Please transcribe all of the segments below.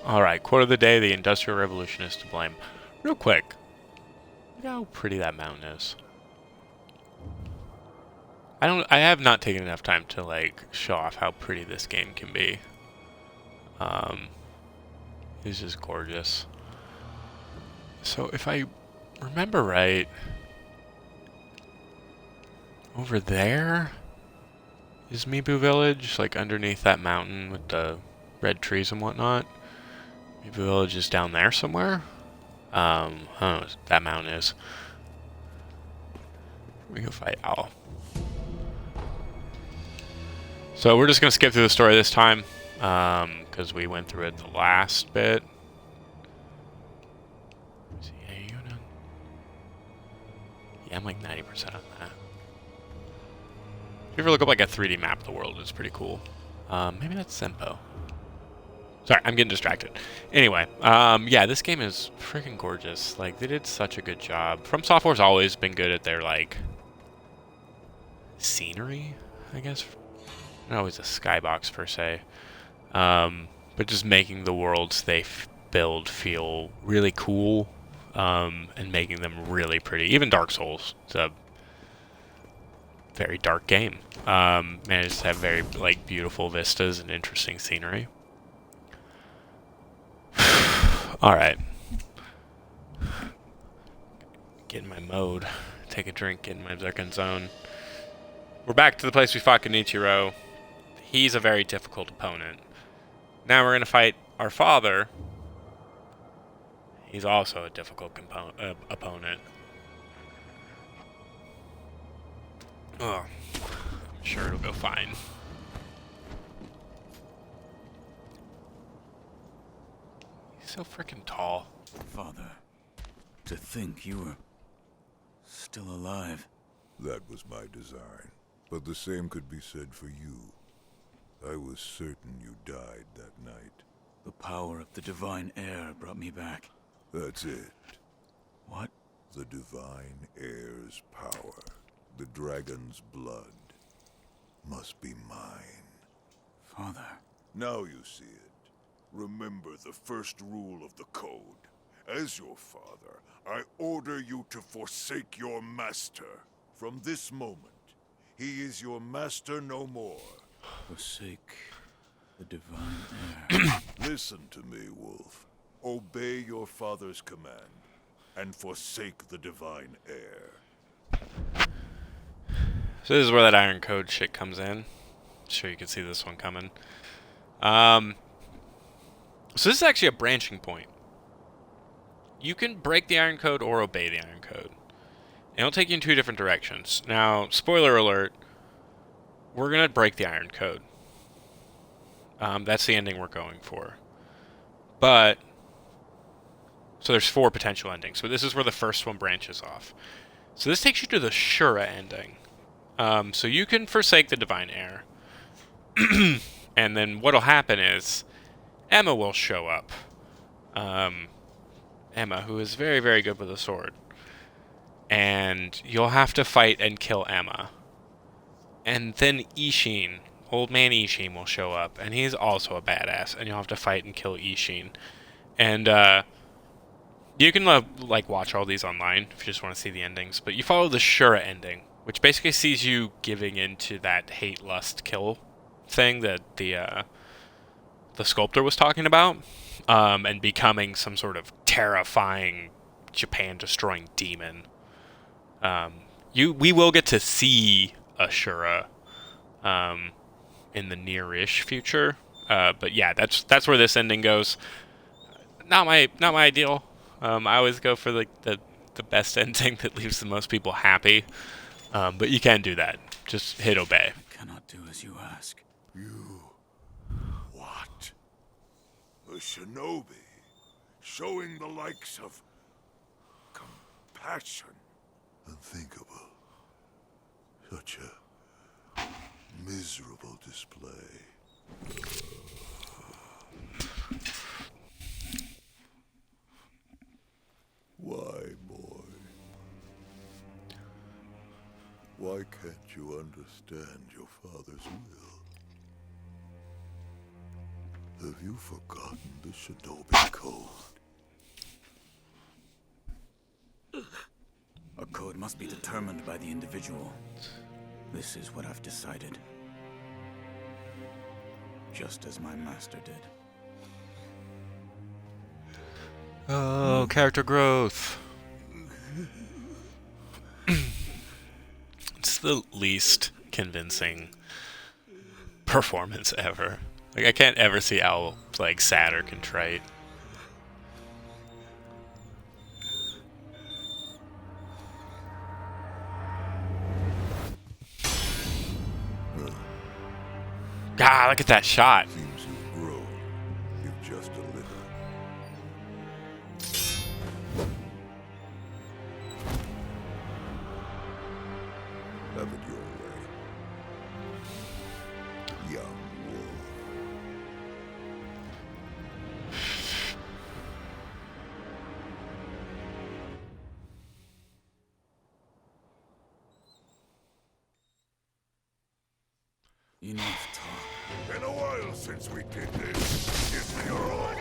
Alright, quote of the day, the Industrial Revolution is to blame. Real quick, look how pretty that mountain is. I have not taken enough time to, like, show off how pretty this game can be. It's just gorgeous. So if I remember right, over there is Mibu Village, like underneath that mountain with the red trees and whatnot. Mibu Village is down there somewhere. I don't know what that mountain is. We go fight Owl. So we're just gonna skip through the story this time, because we went through it the last bit. Yeah, I'm like 90% on that. If you ever look up like a 3D map of the world, it's pretty cool. Maybe that's Senpo. Sorry, I'm getting distracted. Anyway, yeah, this game is freaking gorgeous. Like, they did such a good job. From Software's always been good at their, like, scenery, I guess. Not always a skybox, per se. But just making the worlds they build feel really cool, and making them really pretty. Even Dark Souls, it's a very dark game. Managed to have very, like, beautiful vistas and interesting scenery. Alright. Get in my mode. Take a drink, get in my Zircon zone. We're back to the place we fought Genichiro. He's a very difficult opponent. Now we're going to fight our father. He's also a difficult opponent. Oh, I'm sure it'll go fine. He's so freaking tall. Father, to think you were still alive. That was my design, but the same could be said for you. I was certain you died that night. The power of the divine air brought me back. That's it. What? The divine air's power. The dragon's blood. Must be mine. Father. Now you see it. Remember the first rule of the code. As your father, I order you to forsake your master. From this moment, he is your master no more. Forsake the divine air. Listen to me, Wolf. Obey your father's command, and forsake the divine air. So this is where that Iron Code shit comes in. I'm sure you can see this one coming. So this is actually a branching point. You can break the Iron Code or obey the Iron Code. And it'll take you in two different directions. Now, spoiler alert, we're going to break the Iron Code. That's the ending we're going for. But, so there's 4 potential endings. So this is where the first one branches off. So this takes you to the Shura ending. So you can forsake the Divine Air. And then what'll happen is Emma will show up. Emma, who is very, very good with a sword. And you'll have to fight and kill Emma. And then Ishin, old man Ishin, will show up. And he's also a badass. And you'll have to fight and kill Ishin. And you can like watch all these online if you just want to see the endings. But you follow the Shura ending, which basically sees you giving into that hate, lust, kill thing that the sculptor was talking about. And becoming some sort of terrifying, Japan-destroying demon. We will get to see Ashura in the near-ish future. But yeah, that's where this ending goes. Not my ideal. I always go for like the best ending that leaves the most people happy. But you can do that. Just hit obey. I cannot do as you ask. You... what? A shinobi, showing the likes of compassion. Unthinkable. Such a miserable display. Why, boy? Why can't you understand your father's will? Have you forgotten the Shinobi Code? A code must be determined by the individual. This is what I've decided. Just as my master did. Oh, character growth. It's the least convincing performance ever. Like, I can't ever see Owl like sad or contrite. God, look at that shot. Seems you've grown, if just a little. Have it your way. Young wolf. Enough talk. Been a while since we did this. Give me your order.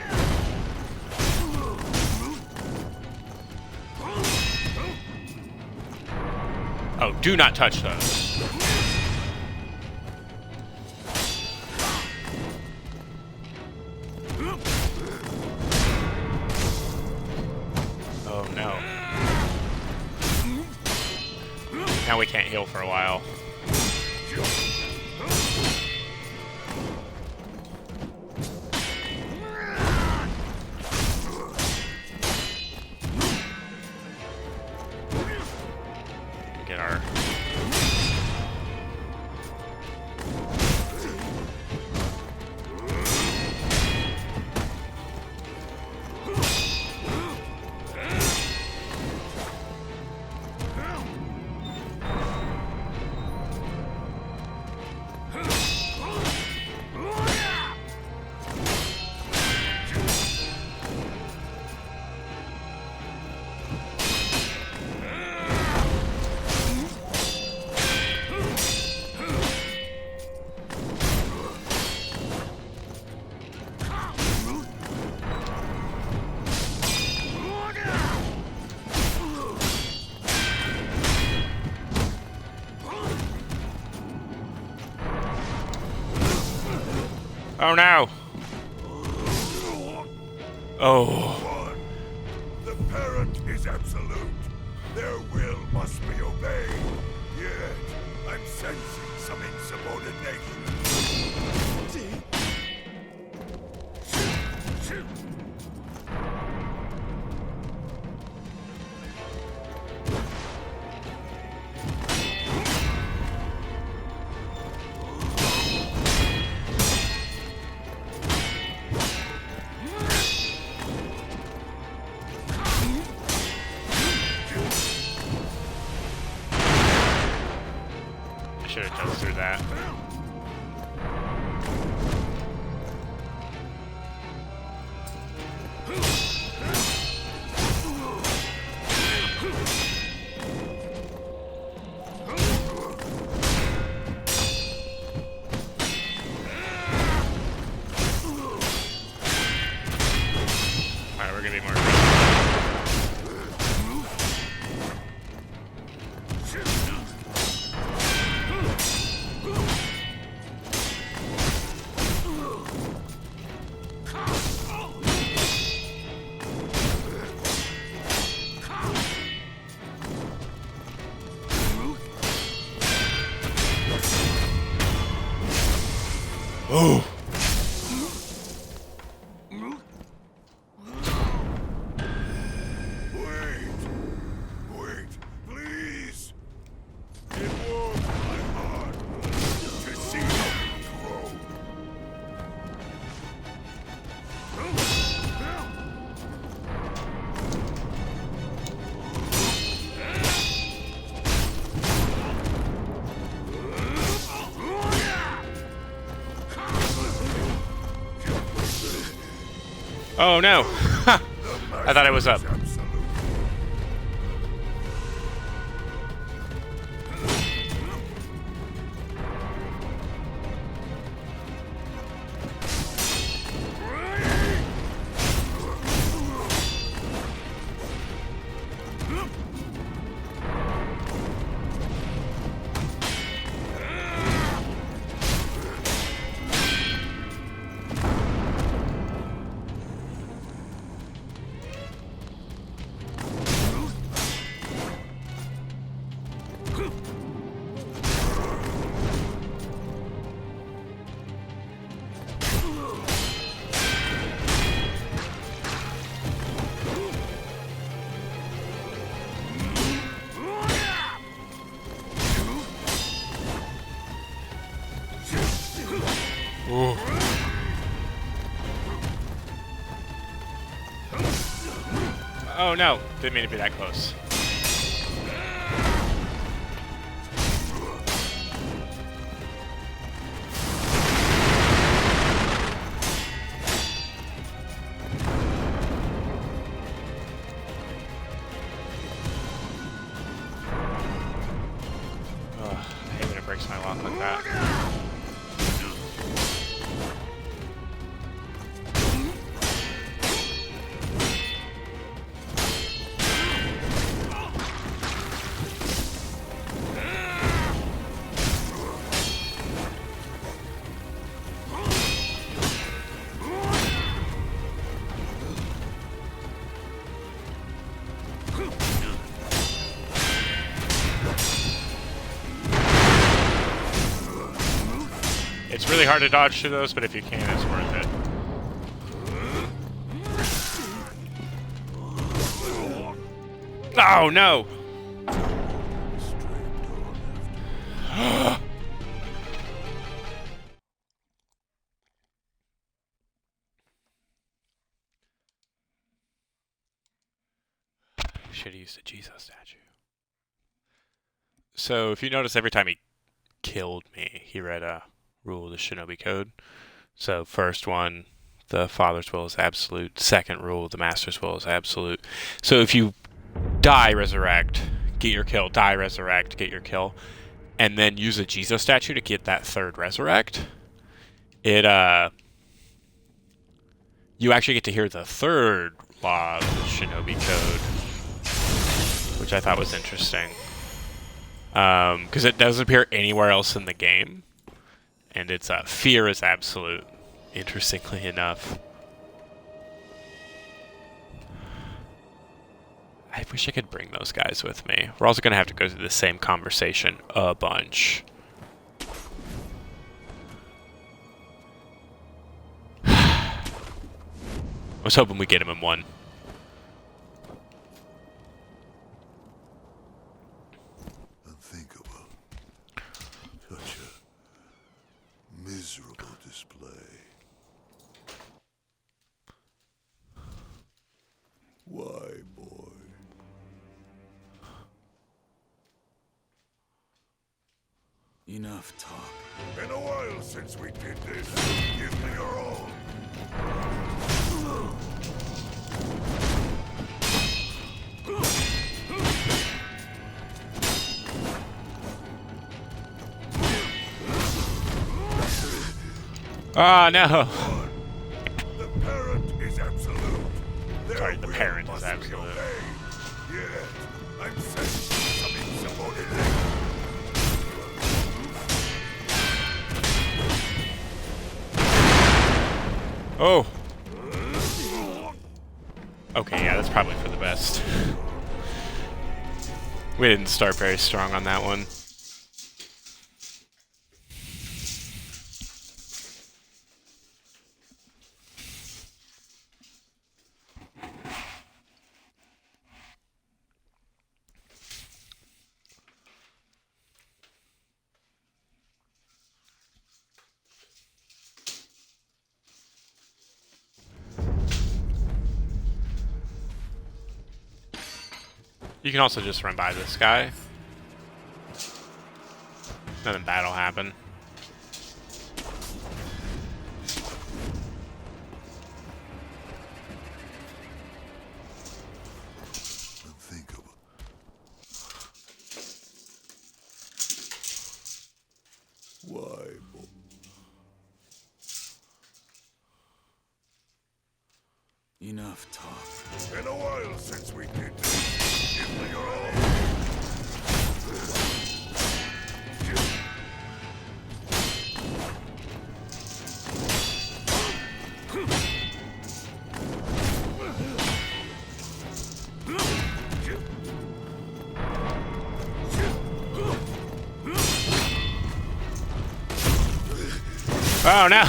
Oh, do not touch those. Oh no. Now we can't heal for a while. Get our... Oh no! Oh. One. The parent is absolute. Their will must be obeyed. Yet, I'm sensing some insubordination. I should have jumped through that. Alright, we're gonna be more... Oh! Wait, please. It warms my heart to see how you grow. Oh no! I thought I was up. Oh no, didn't mean to be that close. Ugh, I hate when it breaks my lock like that. It's really hard to dodge through those, but if you can, it's worth it. Oh, no! Should have used the Jesus statue. So, if you notice, every time he killed me, he read a rule of the Shinobi Code. So, first one, the Father's will is absolute. Second rule, the Master's will is absolute. So, if you die, resurrect, get your kill, die, resurrect, get your kill, and then use a Jesus statue to get that third resurrect, you actually get to hear the third law of the Shinobi Code, which I thought was interesting. Because it doesn't appear anywhere else in the game. And it's fear is absolute, interestingly enough. I wish I could bring those guys with me. We're also going to have to go through the same conversation a bunch. I was hoping we'd get him in one. Unthinkable. Such a miserable display. Why, boy? Enough talk. Been a while since we did this. Give me your all. Oh, no. The parent is absolute. Sorry, the parent is absolute. Yet, I'm sensing some insubordination. Oh. Okay, yeah, that's probably for the best. We didn't start very strong on that one. You can also just run by this guy. Nothing bad will happen. Unthinkable. Why, boy? Enough talk. Been a while since we did this. Give me your all. Oh no!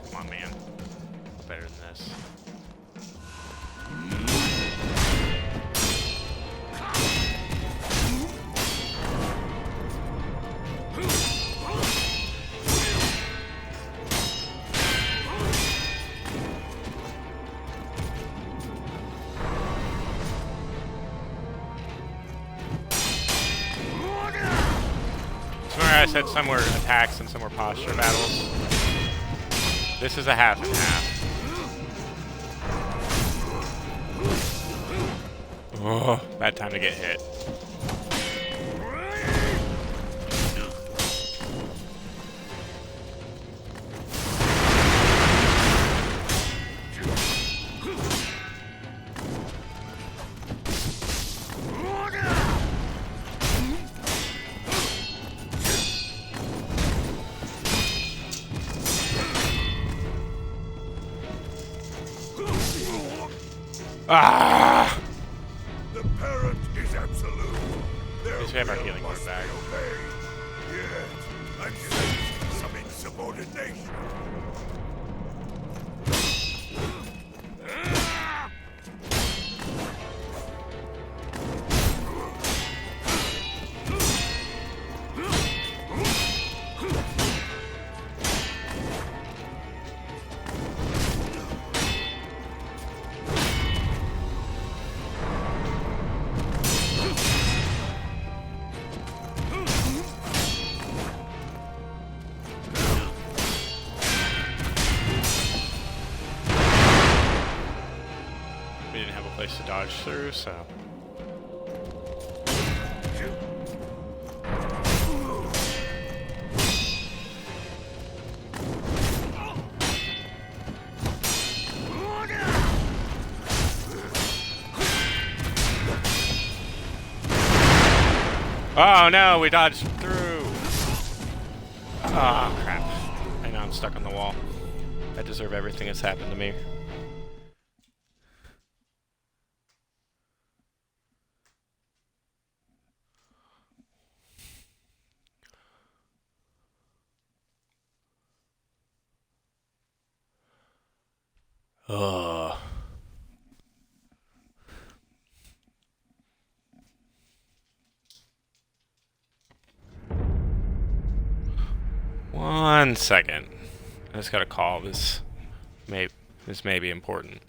Come on, man. Better than this. I said some were attacks and some were posture battles. This is a half and half. Oh, bad time to get hit. Ah! The parent is absolute. Their Yes, we have our will healing word must back. be obeyed. Yet, I sense some insubordination. We didn't have a place to dodge through, so... Oh no, we dodged through! Oh crap. I know I'm stuck on the wall. I deserve everything that's happened to me. Ugh. One second. I just gotta call this. This may be important.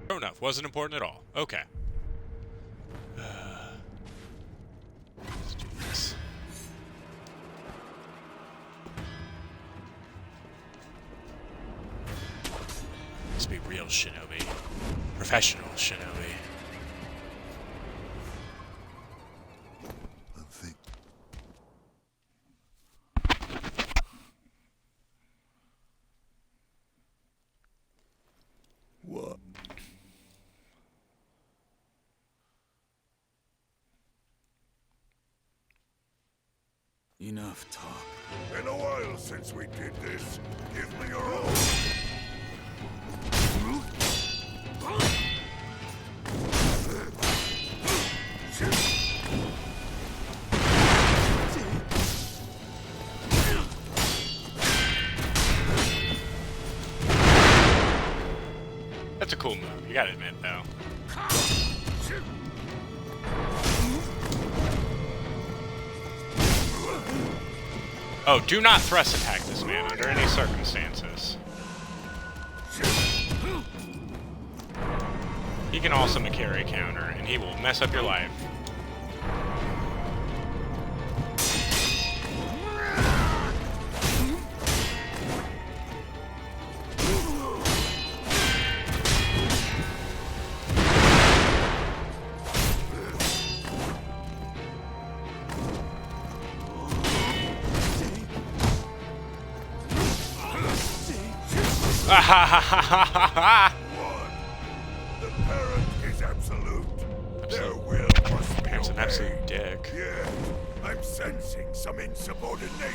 True enough, wasn't important at all. Okay. Let's do this. Let's be real shinobi. Professional shinobi. What? Enough talk. Been a while since we did this. Give me your own. That's a cool move, you gotta admit, though. Oh, do not thrust attack this man under any circumstances. He can also Makiri counter, and he will mess up your life. The parent is absolute. Their will must be That's an obeyed. absolute dick. Yeah, I'm sensing some insubordination.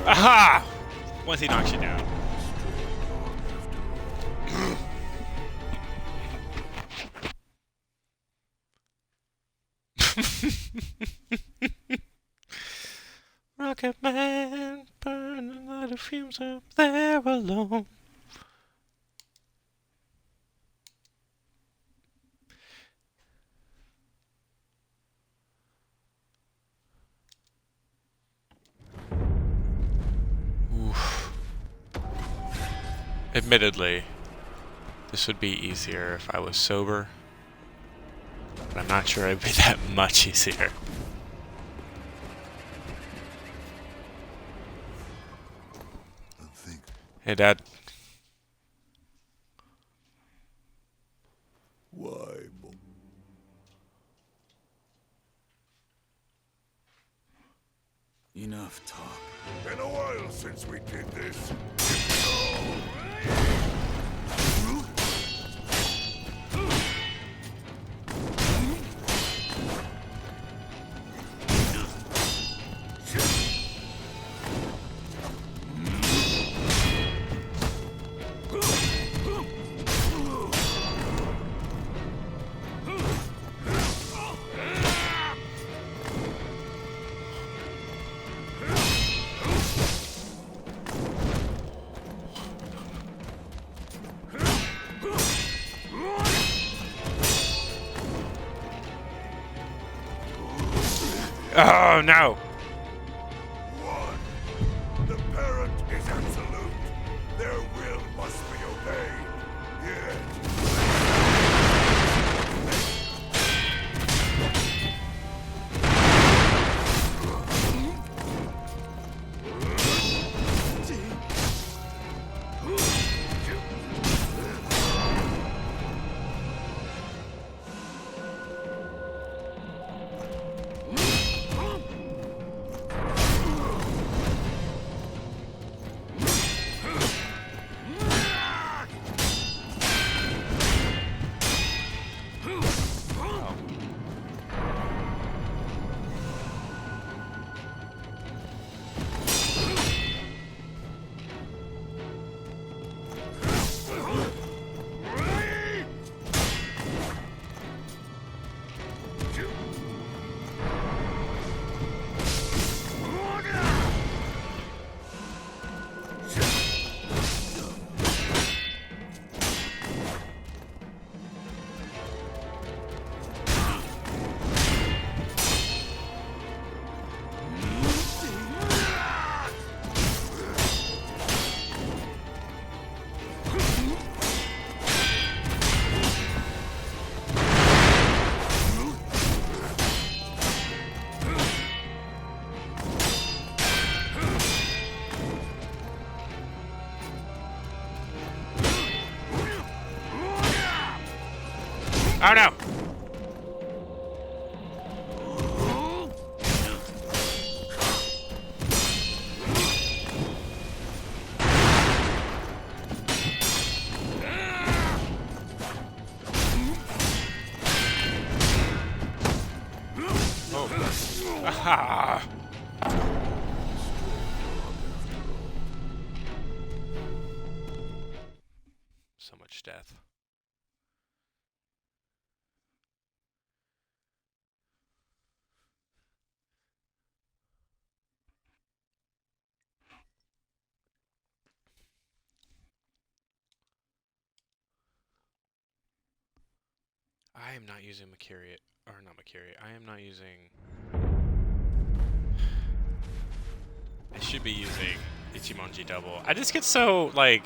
Aha! Once he knocks you down. Rocket Man, burning a lot of fumes up there alone. Oof. Admittedly, this would be easier if I was sober, but I'm not sure it'd be that much easier. Hey, Dad. Why, Enough talk. been a while since we did this. Oh, no! One, the parent is absolute. Their will must be obeyed. Yet, Oh, no! Ah. So much death. I am not using Makiri, or not Makiri. I am not using. I should be using Ichimonji double. I just get so like.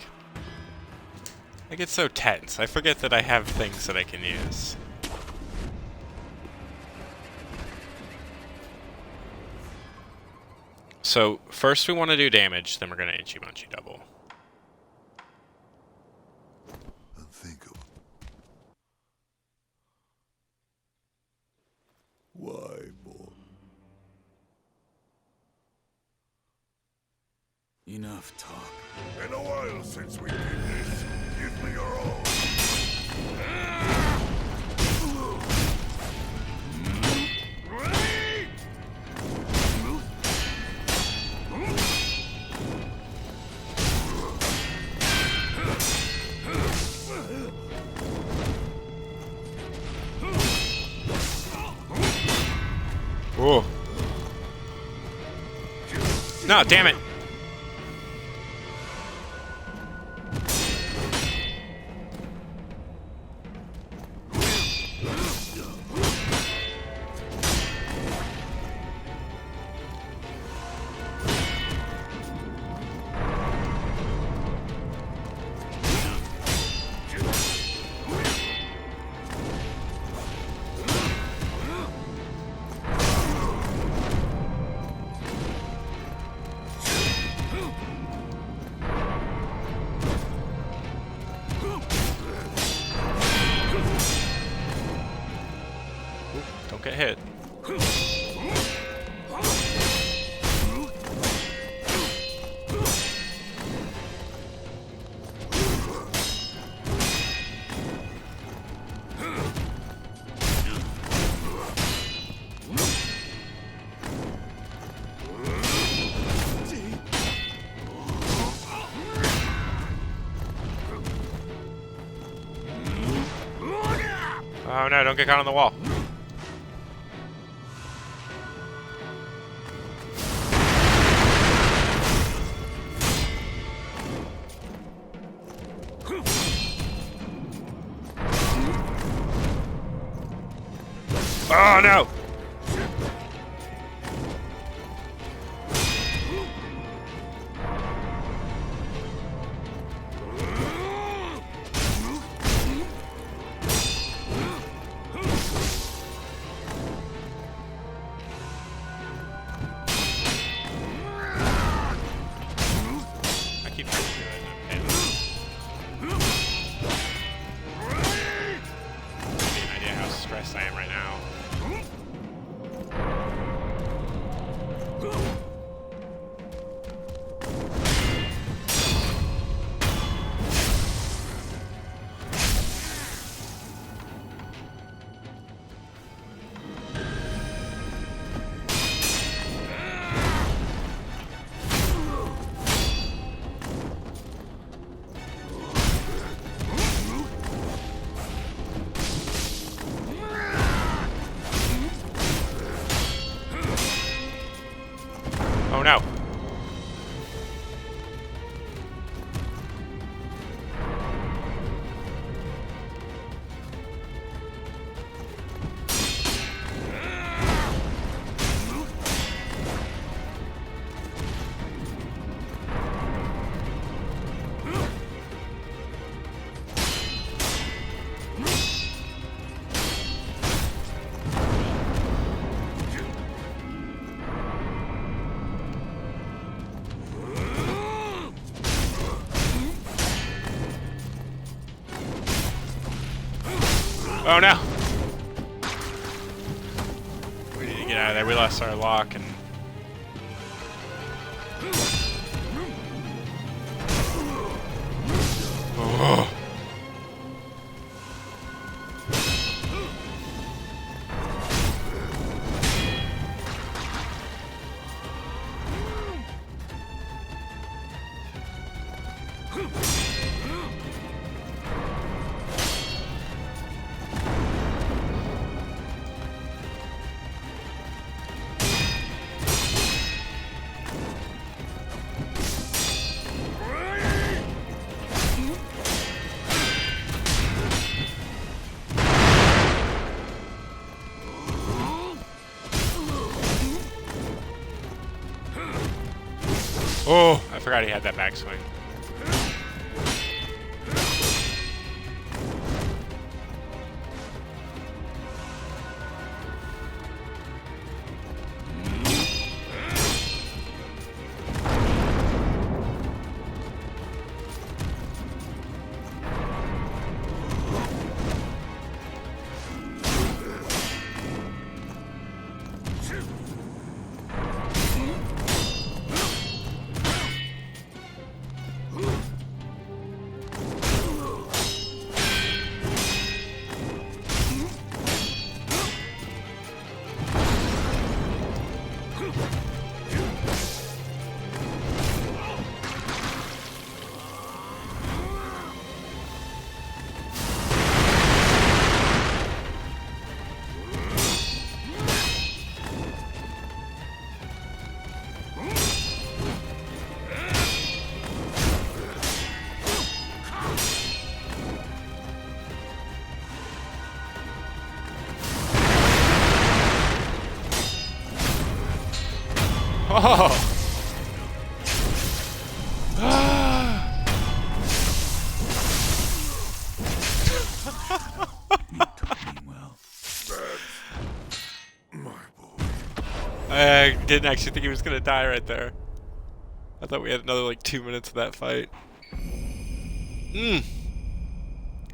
I get so tense. I forget that I have things that I can use. So first we want to do damage, then we're gonna Ichimonji double. Unthinkable. Why, boy? Enough talk. Been a while since we did this. Give me your all. Whoa. No, damn it. Don't get hit. Oh no, don't get caught on the wall. Oh no! I keep trying to do it and I'm failing. Any idea how stressed I am right now? Oh no! Oh no! We need to get out of there. We lost our lock and... Oh. Oh, I forgot he had that backswing. Oh! You took me well. My boy. I didn't actually think he was gonna die right there. I thought we had another like 2 minutes of that fight.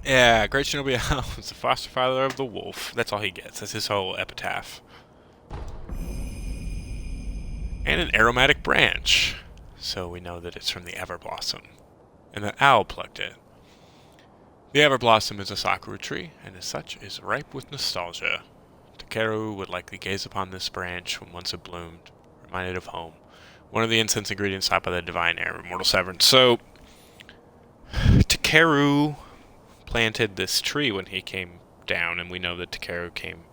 Yeah, Great Shinobi Al was the foster father of the wolf. That's all he gets. That's his whole epitaph. And an aromatic branch. So we know that it's from the Everblossom. And that Owl plucked it. The Everblossom is a sakura tree, and as such is ripe with nostalgia. Takeru would likely gaze upon this branch when once it bloomed, reminded of home. One of the incense ingredients sought by the divine heir of Immortal Severance. So, Takeru planted this tree when he came down, and we know that Takeru came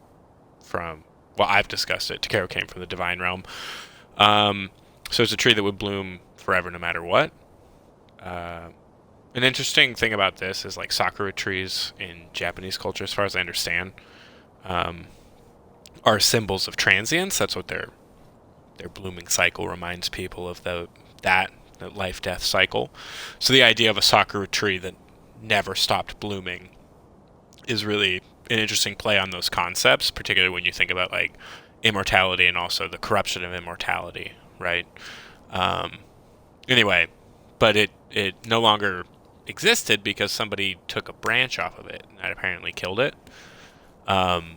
from... Well, I've discussed it. Takeru came from the divine realm. So it's a tree that would bloom forever no matter what. An interesting thing about this is like sakura trees in Japanese culture, as far as I understand, are symbols of transience. That's what their blooming cycle reminds people of, the life-death cycle. So the idea of a sakura tree that never stopped blooming is really an interesting play on those concepts, particularly when you think about like immortality and also the corruption of immortality, right? Anyway, but it no longer existed because somebody took a branch off of it and that apparently killed it.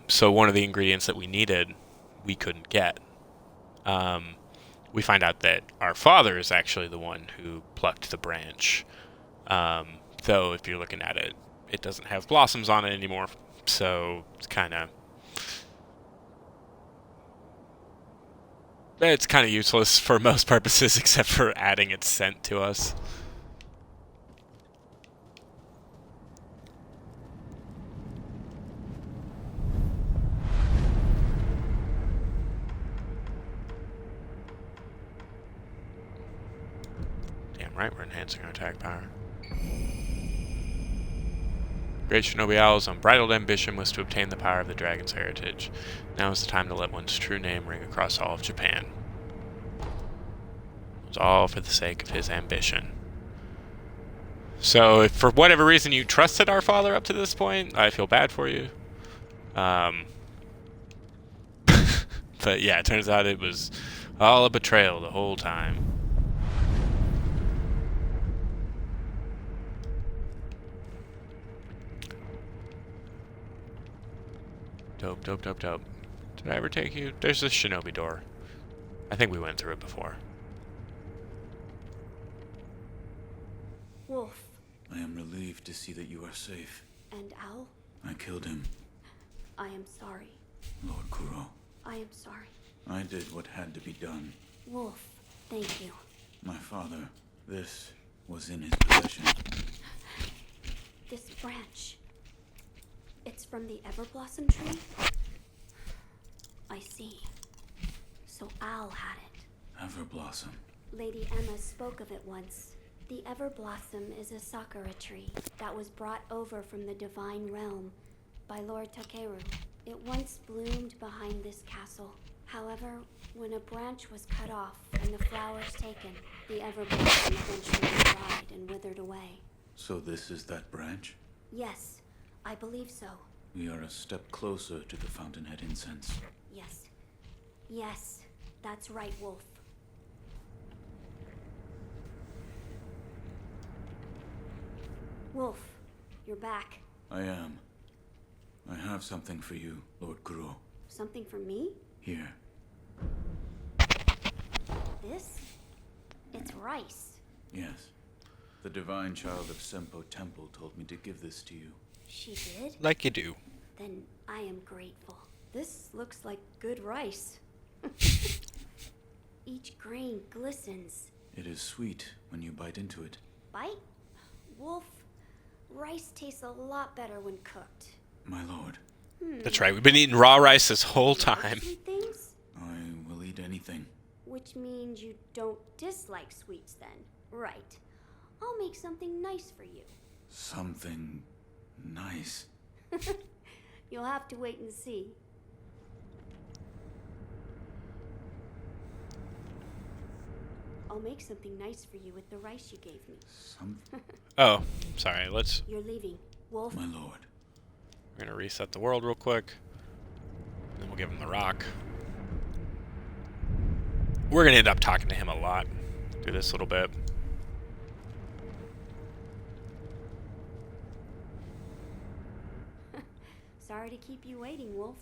So one of the ingredients that we needed, we couldn't get. We find out that our father is actually the one who plucked the branch. Though if you're looking at it, it doesn't have blossoms on it anymore. So it's kind of useless for most purposes except for adding its scent to us. Damn right, we're enhancing our attack power. Great Shinobi Owl's unbridled ambition was to obtain the power of the dragon's heritage. Now is the time to let one's true name ring across all of Japan. It was all for the sake of his ambition. So, if for whatever reason you trusted our father up to this point, I feel bad for you. But yeah, it turns out it was all a betrayal the whole time. Dope, dope, dope, dope. Did I ever take you? There's this shinobi door. I think we went through it before. Wolf. I am relieved to see that you are safe. And Owl? I killed him, I am sorry. Lord Kuro. I am sorry. I did what had to be done. Wolf, thank you. My father, this was in his possession. This branch. It's from the Everblossom tree? I see. So Owl had it. Everblossom. Lady Emma spoke of it once. The Everblossom is a sakura tree that was brought over from the divine realm by Lord Takeru. It once bloomed behind this castle. However, when a branch was cut off and the flowers taken, The Everblossom eventually dried and withered away. So this is that branch? Yes, I believe so. We are a step closer to the Fountainhead incense. Yes. Yes, that's right, Wolf. Wolf, you're back. I am. I have something for you, Lord Kuro. Something for me? Here. This? It's rice. Yes. The Divine Child of Senpo Temple told me to give this to you. She did? Like you do. Then I am grateful. This looks like good rice. Each grain glistens. It is sweet when you bite into it. Bite? Wolf, rice tastes a lot better when cooked. My lord, That's right. We've been eating raw rice this whole time. Sweet things? I will eat anything. Which means you don't dislike sweets then. Right. I'll make something nice for you. Something nice. You'll have to wait and see. I'll make something nice for you with the rice you gave me. Oh, sorry. You're leaving. Wolf, My lord. We're gonna reset the world real quick. Then we'll give him the rock. We're gonna end up talking to him a lot through this little bit. sorry to keep you waiting, Wolf.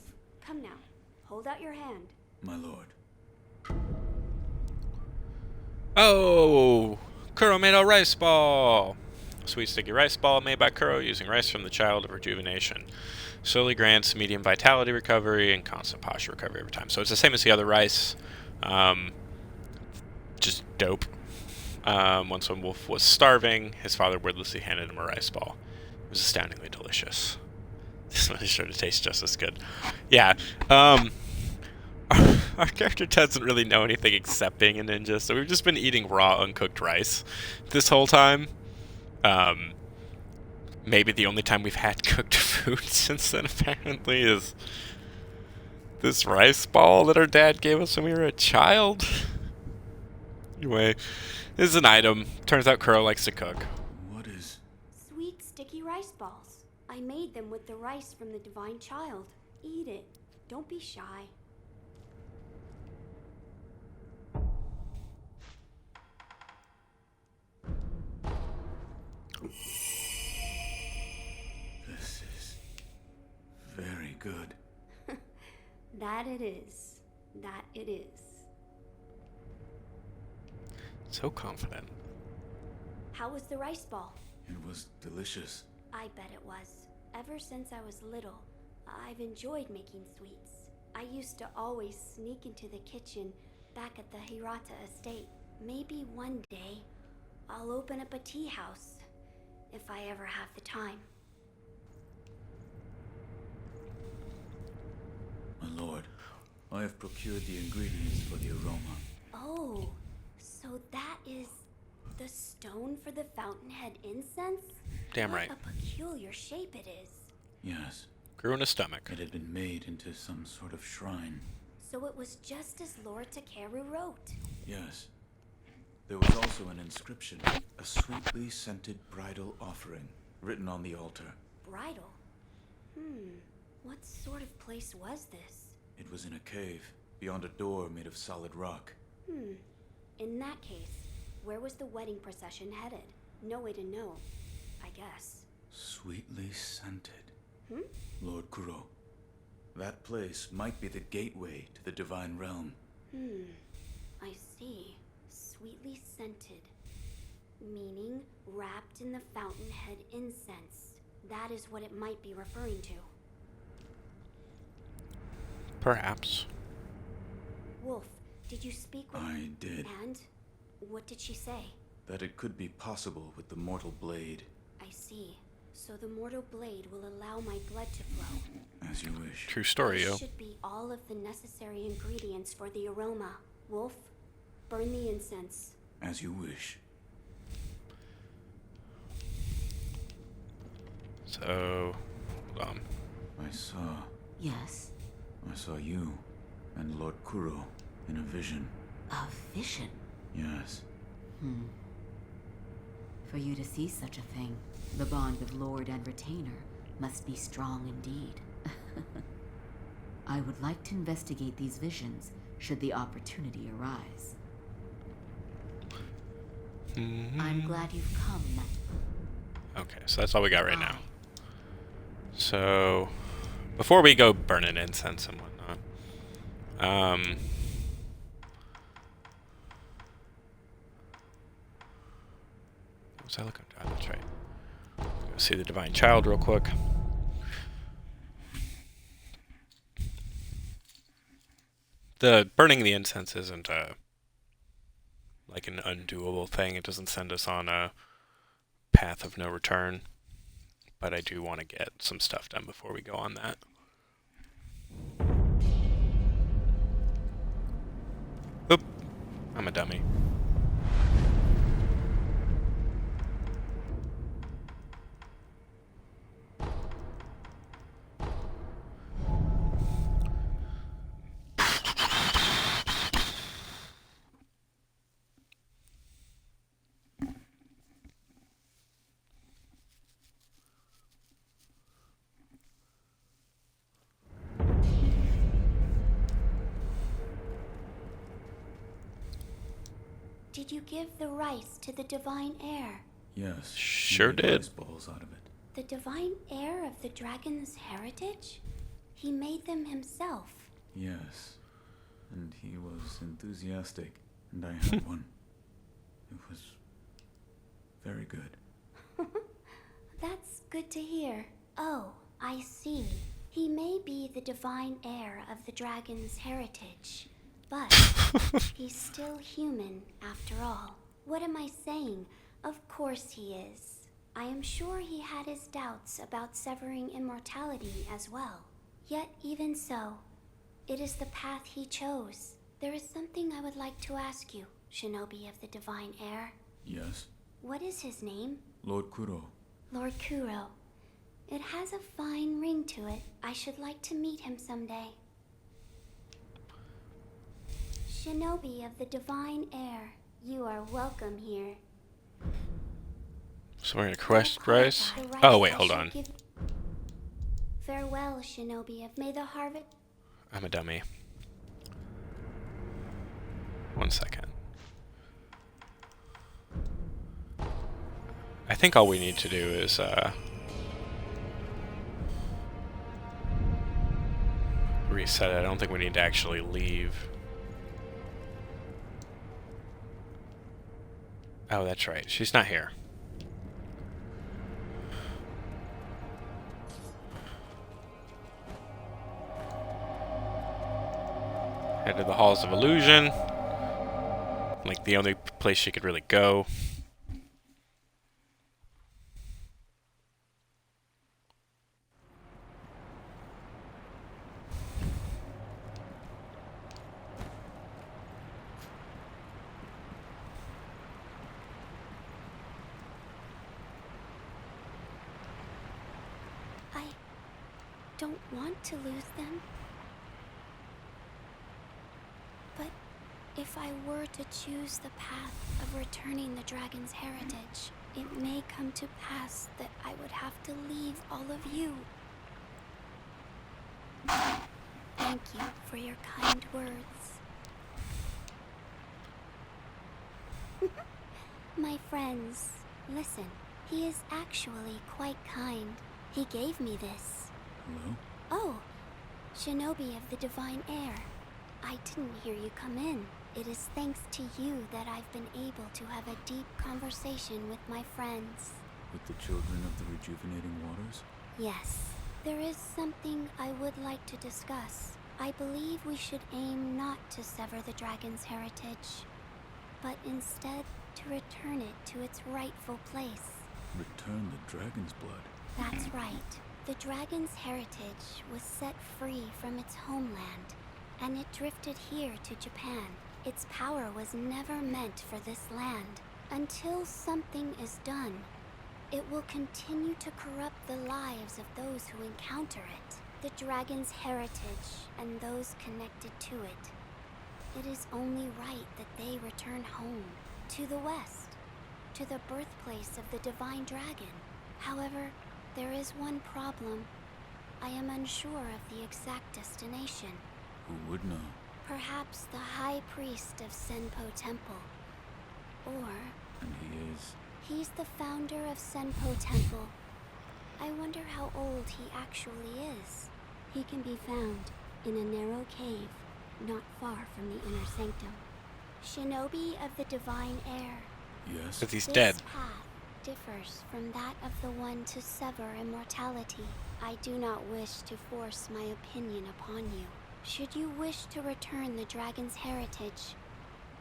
Come now. Hold out your hand. My lord. Oh! Kuro made a rice ball! Sweet sticky rice ball made by Kuro using rice from the Child of Rejuvenation. Slowly grants medium vitality recovery and constant posture recovery over time. So it's the same as the other rice. Just dope. Once when Wolf was starving, his father wordlessly handed him a rice ball. It was astoundingly delicious. This one is sure to taste just as good. Yeah. Our character doesn't really know anything except being a ninja, so we've just been eating raw, uncooked rice this whole time. Maybe the only time we've had cooked food since then, apparently, is this rice ball that our dad gave us when we were a child. Anyway, this is an item. Turns out Kuro likes to cook. What is... Sweet, sticky rice balls. I made them with the rice from the Divine Child. Eat it. Don't be shy. This is... very good. That it is. That it is. So confident. How was the rice ball? It was delicious. I bet it was. Ever since I was little, I've enjoyed making sweets. I used to always sneak into the kitchen back at the Hirata estate. Maybe one day, I'll open up a tea house, if I ever have the time. My lord, I have procured the ingredients for the aroma. Oh, so that is the stone for the Fountainhead incense? Damn What right. a peculiar shape it is. Yes, Grew in his stomach. it had been made into some sort of shrine. So it was just as Lord Takeru wrote. Yes. There was also an inscription, a sweetly scented bridal offering, written on the altar. Bridal? What sort of place was this? It was in a cave, beyond a door made of solid rock. In that case, where was the wedding procession headed? No way to know, I guess. Sweetly scented. Lord Kuro, that place might be the gateway to the Divine Realm. I see. Sweetly scented. Meaning wrapped in the Fountainhead incense. That is what it might be referring to. Perhaps. Wolf, did you speak with I did. And what did she say? That it could be possible with the mortal blade. I see. So the mortal blade will allow my blood to flow. As you wish. True story, yo. This should be all of the necessary ingredients for the aroma. Wolf, burn the incense. As you wish. So, I saw Yes, you and Lord Kuro in a vision. a vision. Yes. For you to see such a thing, the bond of lord and retainer must be strong indeed. I would like to investigate these visions should the opportunity arise. I'm glad you've come. Okay, so that's all we got right now. So, before we go burning incense and whatnot, what was I looking at? That's right. Go see the Divine Child real quick. The burning the incense isn't like an undoable thing. It doesn't send us on a path of no return. But I do want to get some stuff done before we go on that. Oop. I'm a dummy. Did you give the rice to the divine heir? Yes. Sure he made did. rice balls out of it. The divine heir of the dragon's heritage? He made them himself. Yes. And he was enthusiastic, and I had one. It was very good. That's good to hear. Oh, I see. He may be the divine heir of the dragon's heritage, but he's still human after all. What am I saying? Of course he is. I am sure he had his doubts about severing immortality as well. Yet even so, it is the path he chose. There is something I would like to ask you, Shinobi of the Divine Heir. Yes. What is his name? Lord Kuro. Lord Kuro. It has a fine ring to it. I should like to meet him someday. Shinobi of the Divine Heir, you are welcome here. So we're gonna quest Don't rice. qualify the Oh rice wait, I hold shall on. give- Farewell, Shinobi of May the Harvest. I'm a dummy. 1 second. I think all we need to do is reset it. I don't think we need to actually leave. Oh, that's right. She's not here. Head to the Halls of Illusion. Like the only place she could really go. I don't want to lose them. But if I were to choose the path of returning the dragon's heritage, it may come to pass that I would have to leave all of you. Thank you for your kind words. My friends, listen. He is actually quite kind. He gave me this. Hello? Oh, Shinobi of the Divine Heir. I didn't hear you come in. It is thanks to you that I've been able to have a deep conversation with my friends. With the children of the rejuvenating waters? Yes, there is something I would like to discuss. I believe we should aim not to sever the dragon's heritage, but instead to return it to its rightful place. Return the dragon's blood. That's right. The dragon's heritage was set free from its homeland, and it drifted here to Japan. Its power was never meant for this land. Until something is done, it will continue to corrupt the lives of those who encounter it. The dragon's heritage and those connected to it. It is only right that they return home To the west, to the birthplace of the Divine Dragon. However, there is one problem. I am unsure of the exact destination. Who would know? Perhaps the High Priest of Senpo Temple. Or... And he is... He's the founder of Senpo Temple. I wonder how old he actually is. He can be found in a narrow cave not far from the inner sanctum. Shinobi of the Divine Heir. Yes? Because he's This dead. path differs from that of the one to sever immortality. I do not wish to force my opinion upon you. Should you wish to return the dragon's heritage,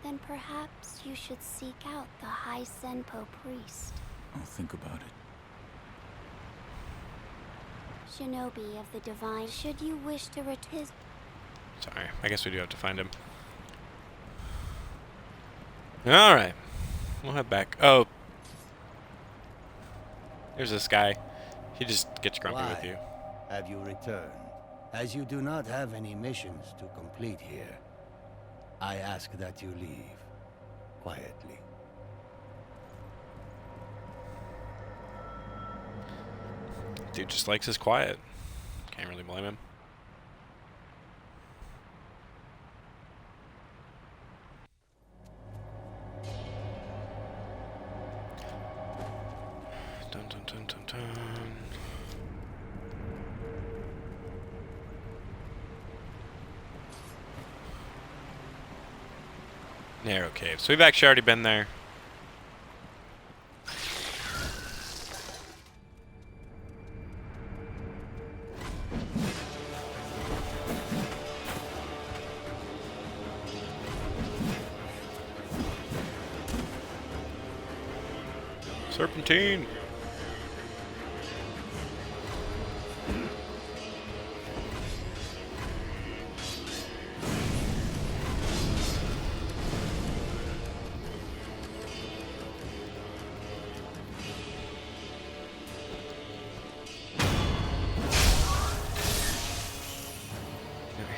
then perhaps you should seek out the High Senpo priest. I'll think about it. Shinobi of the Divine, should you wish to return his... Sorry, I guess we do have to find him. Alright. We'll head back. Oh. There's this guy. He just gets grumpy with you. Have you returned? As you do not have any missions to complete here, I ask that you leave quietly. Dude just likes his quiet. Can't really blame him. Dun dun dun dun dun. Narrow cave. So we've actually already been there. Serpentine.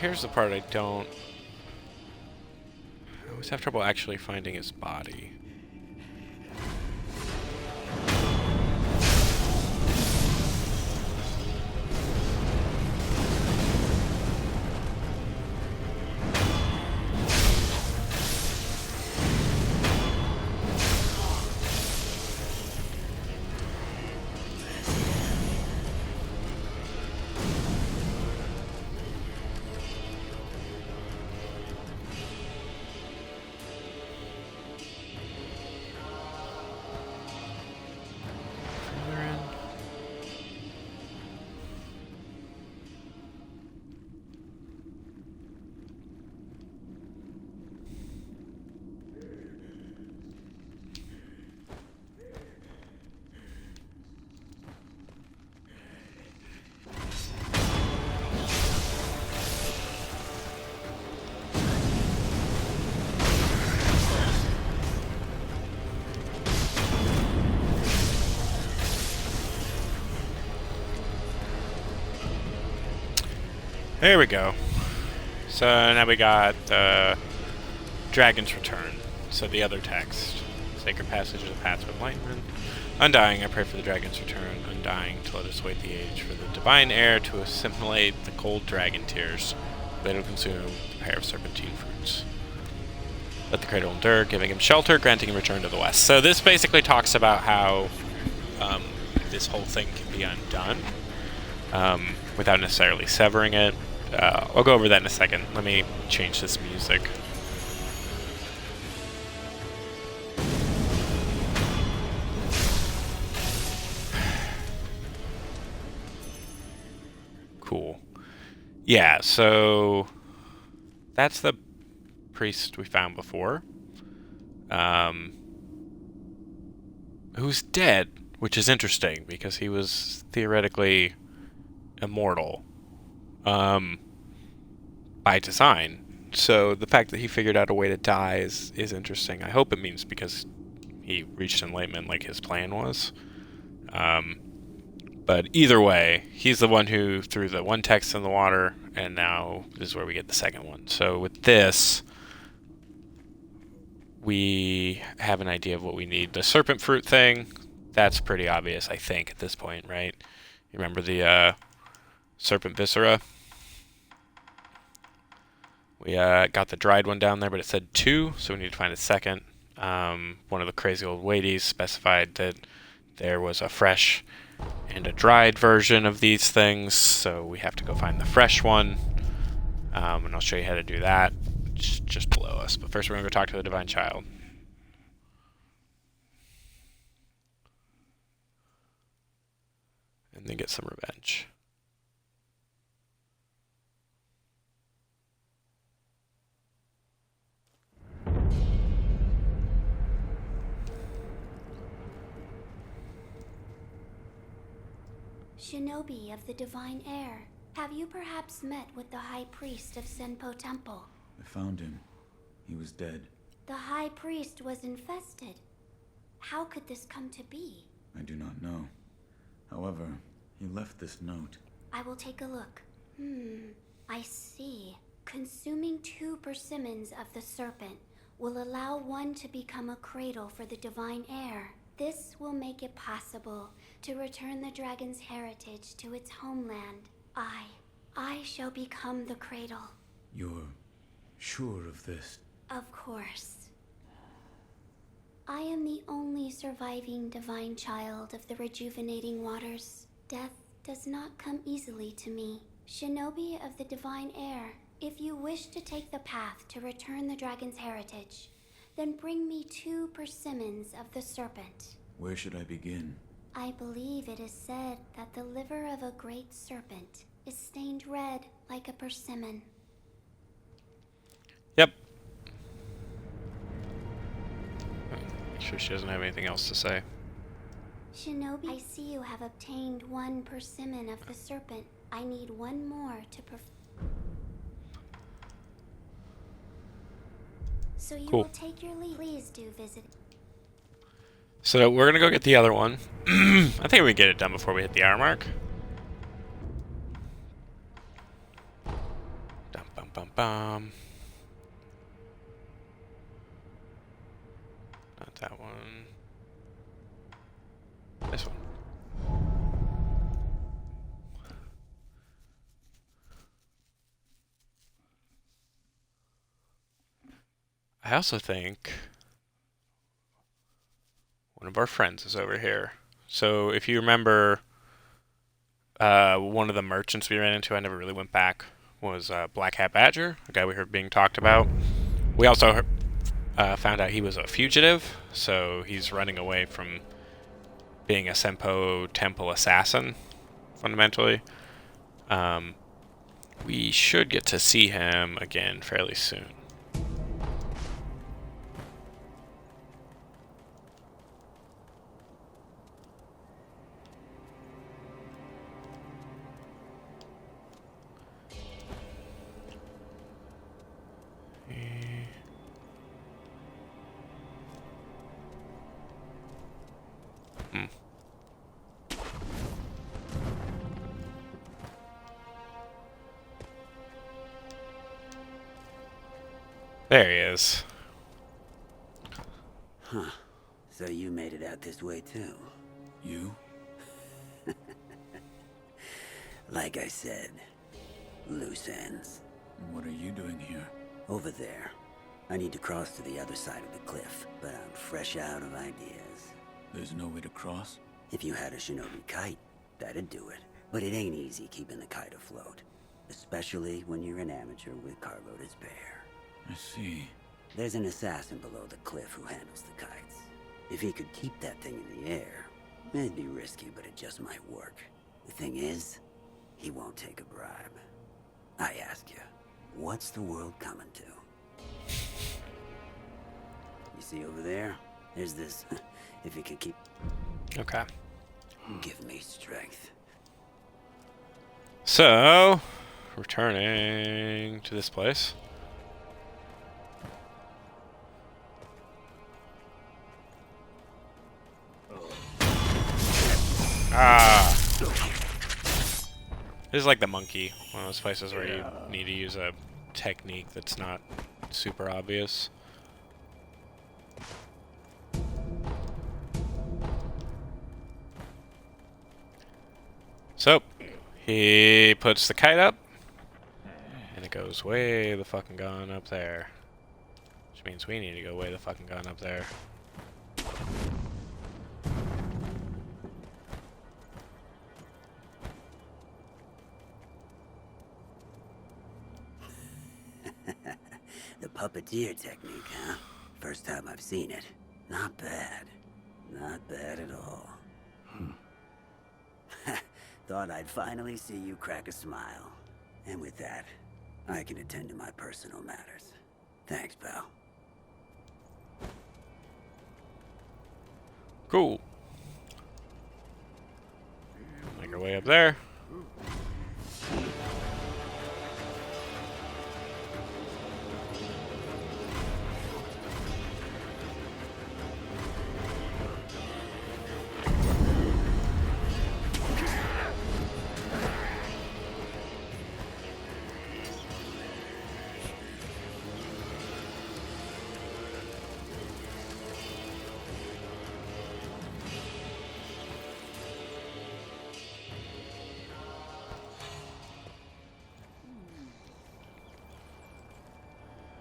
Here's the part I don't... I always have trouble actually finding his body. There we go. So now we got Dragon's Return. So the other text. Sacred passage of the Paths of Enlightenment. Undying, I pray for the Dragon's Return. Undying, to let us wait the age for the Divine Heir to assimilate the cold dragon tears. Later consume the pair of serpentine fruits. Let the cradle endure, giving him shelter, granting him return to the west. So this basically talks about how this whole thing can be undone without necessarily severing it. I'll go over that in a second. Let me change this music. Cool. Yeah, so that's the priest we found before. Who's dead, which is interesting because he was theoretically immortal. By design. So the fact that he figured out a way to die is interesting. I hope it means because he reached enlightenment like his plan was. But either way, he's the one who threw the one text in the water, and now this is where we get the second one. So with this, we have an idea of what we need. The serpent fruit thing, that's pretty obvious, I think, at this point, right? You remember the serpent viscera? We got the dried one down there, but it said 2, so we need to find a second. One of the crazy old weighties specified that there was a fresh and a dried version of these things, so we have to go find the fresh one. And I'll show you how to do that. Just below us. But first we're going to go talk to the Divine Child. And then get some revenge. Shinobi of the Divine Air, have you perhaps met with the High Priest of Senpo Temple? I found him. He was dead. The High Priest was infested. How could this come to be? I do not know. However, he left this note. I will take a look. I see. Consuming 2 persimmons of the serpent will allow one to become a cradle for the Divine Air. This will make it possible to return the dragon's heritage to its homeland. I shall become the cradle. You're sure of this? Of course. I am the only surviving divine child of the rejuvenating waters. Death does not come easily to me. Shinobi of the Divine Air, if you wish to take the path to return the dragon's heritage, then bring me 2 persimmons of the serpent. Where should I begin? I believe it is said that the liver of a great serpent is stained red like a persimmon. Yep. Make sure she doesn't have anything else to say. Shinobi, I see you have obtained 1 persimmon of the serpent. I need 1 more to So you Cool. will take your leave. Please do visit. So we're going to go get the other one. I think we can get it done before we hit the hour mark. Dum bum bum bum. Not that one. This one. I also think one of our friends is over here. So if you remember, one of the merchants we ran into, I never really went back, was Black Hat Badger, a guy we heard being talked about. We also found out he was a fugitive, so he's running away from being a Senpo Temple assassin, fundamentally. We should get to see him again fairly soon. There he is. Huh. So you made it out this way too? You? Like I said, loose ends. What are you doing here? Over there. I need to cross to the other side of the cliff, but I'm fresh out of ideas. There's no way to cross? If you had a shinobi kite, that'd do it. But it ain't easy keeping the kite afloat. Especially when you're an amateur with cargo to spare. I see. There's an assassin below the cliff who handles the kites. If he could keep that thing in the air, it'd be risky, but it just might work. The thing is, he won't take a bribe. I ask you, what's the world coming to? You see over there? There's this. If he could keep... Okay. Give me strength. So, returning to this place. Ah. This is like the monkey, one of those places where you need to use a technique that's not super obvious. So, he puts the kite up, and it goes way the fucking gone up there. Which means we need to go way the fucking gone up there. The puppeteer technique, huh? First time I've seen it. Not bad. Not bad at all. Thought I'd finally see you crack a smile. And with that, I can attend to my personal matters. Thanks, pal. Cool. Make our way up there.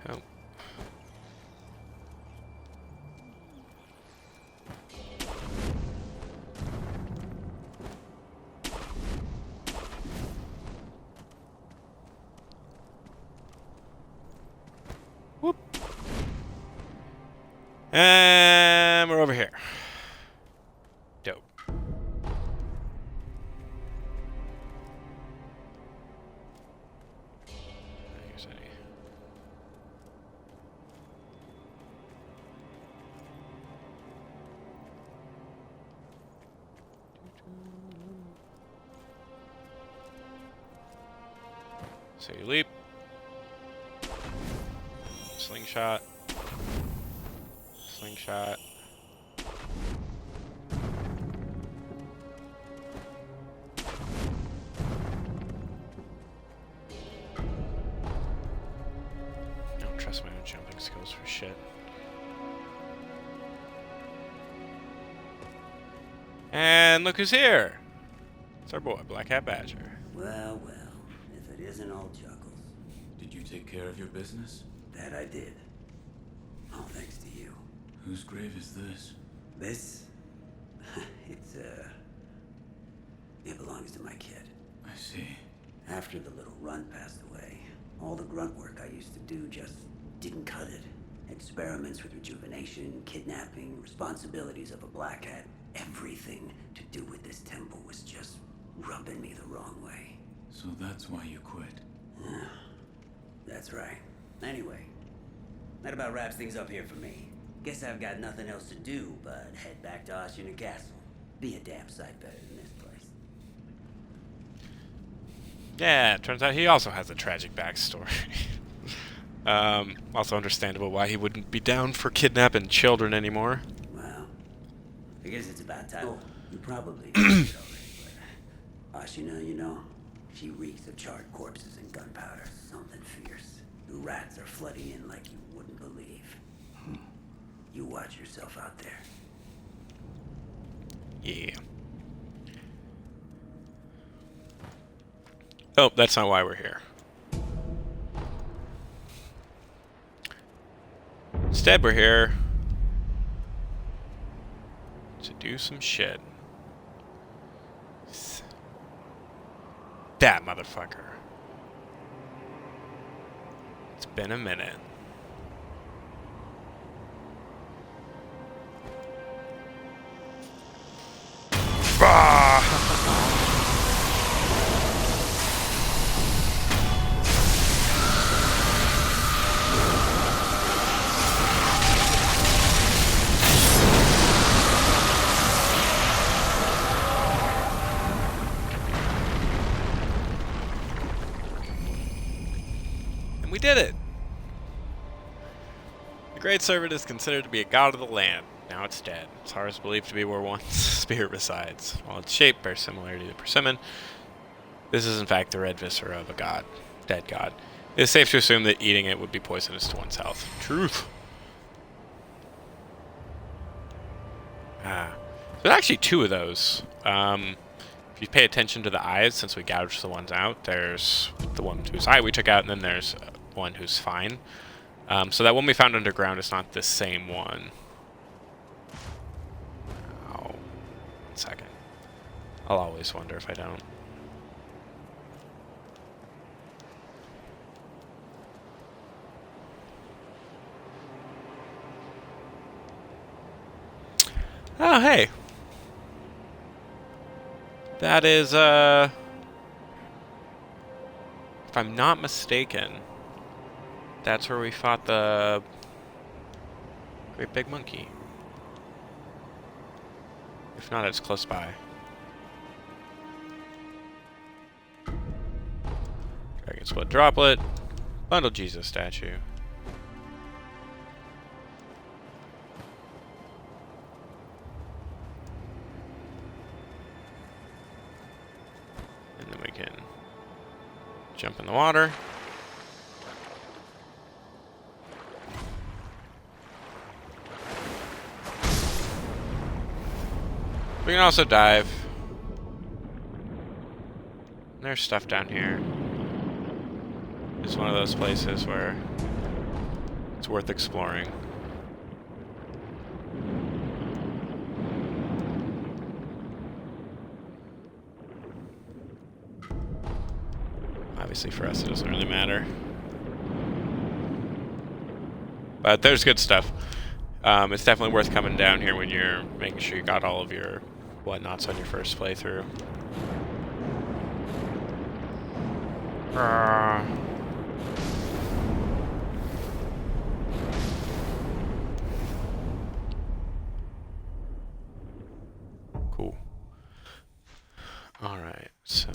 Oh. Whoop. And we're over here. Dope. Here's any. So you leap. Slingshot. Slingshot. I don't trust my own jumping skills for shit. And look who's here! It's our boy, Black Hat Badger. Well, well. If it isn't old Chuckles. Did you take care of your business? That I did. All thanks to you. Whose grave is this? This? It's, it belongs to my kid. I see. After the little runt passed away, all the grunt work I used to do just didn't cut it. Experiments with rejuvenation, kidnapping, responsibilities of a black hat, everything to do with this temple was just rubbing me the wrong way. So that's why you quit. That's right. Anyway, that about wraps things up here for me. Guess I've got nothing else to do but head back to Ashina Castle. Be a damn sight better than this place. Yeah, it turns out he also has a tragic backstory. Also understandable why he wouldn't be down for kidnapping children anymore. Well, I guess it's about time. Oh, you probably know it already, but Ashina, you know, she reeks of charred corpses and gunpowder. Something fierce. The rats are flooding in like you wouldn't believe. You watch yourself out there. Yeah. Oh, that's not why we're here. Instead, we're here to do some shit. That motherfucker. It's been a minute. And we did it! The Great Servant is considered to be a god of the land. Now it's dead. Sar is believed to be where one's spirit resides. While its shape bears similarity to persimmon, this is in fact the red viscera of a god. Dead god. It is safe to assume that eating it would be poisonous to one's health. Truth. There's actually 2 of those. If you pay attention to the eyes, since we gouged the ones out, there's the one whose eye we took out, and then there's one who's fine. So that one we found underground is not the same one. Oh, 1 second. I'll always wonder if I don't. Oh, hey. That is, if I'm not mistaken, that's where we fought the great big monkey. If not, it's close by. Dragon's Blood Droplet, Bundle Jesus statue. And then we can jump in the water. We can also dive. There's stuff down here. It's one of those places where it's worth exploring. Obviously for us it doesn't really matter. But there's good stuff. It's definitely worth coming down here when you're making sure you got all of your whatnots on your first playthrough. Cool. Alright, so...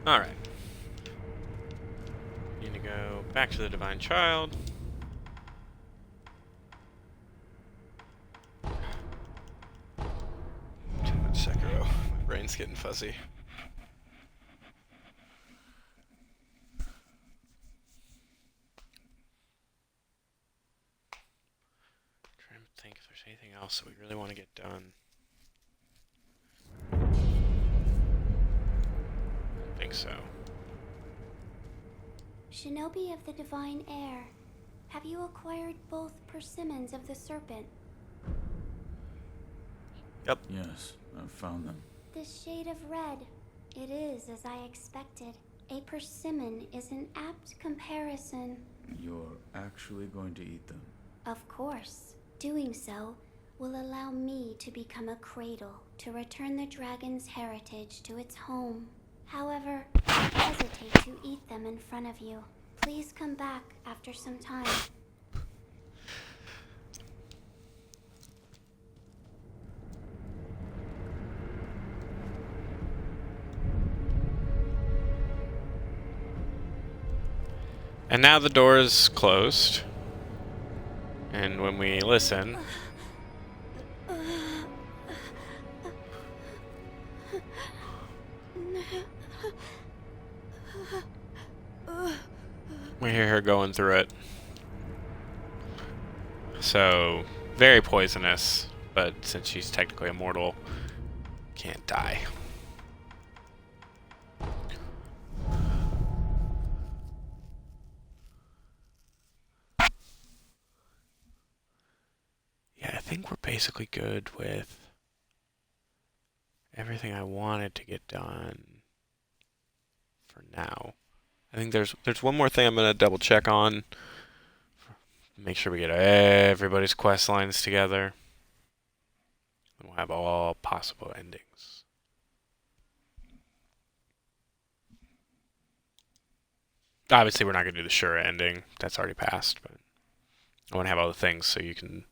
Alright. Need to go back to the Divine Child. Too much Sekiro. My brain's getting fuzzy. Trying to think if there's anything else that we really want to get done. I think so. Shinobi of the Divine Air, have you acquired both persimmons of the serpent? Yep. Yes, I've found them. This shade of red. It is as I expected. A persimmon is an apt comparison. You're actually going to eat them? Of course. Doing so will allow me to become a cradle to return the dragon's heritage to its home. However, I hesitate to eat them in front of you. Please come back after some time. And now the door is closed. And when we listen... we hear her going through it. So, very poisonous, but since she's technically immortal, can't die. Yeah, I think we're basically good with everything I wanted to get done for now. I think there's one more thing I'm gonna double check on. Make sure we get everybody's quest lines together. And we'll have all possible endings. Obviously, we're not going to do the Shura ending. That's already passed, but I want to have all the things so you can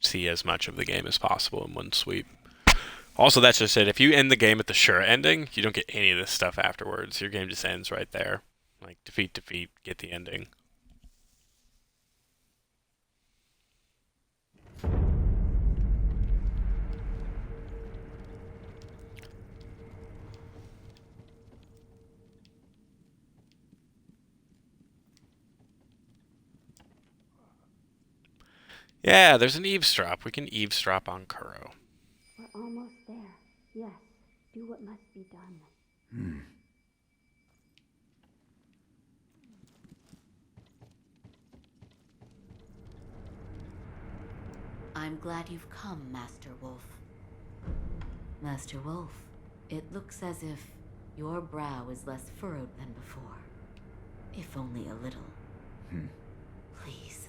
see as much of the game as possible in one sweep. Also, that's just it. If you end the game at the Shura ending, you don't get any of this stuff afterwards. Your game just ends right there. Like, defeat, get the ending. Yeah, there's an eavesdrop. We can eavesdrop on Kuro. We're almost there. Yes, do what must be done. I'm glad you've come, Master Wolf. Master Wolf, it looks as if your brow is less furrowed than before. If only a little. Please,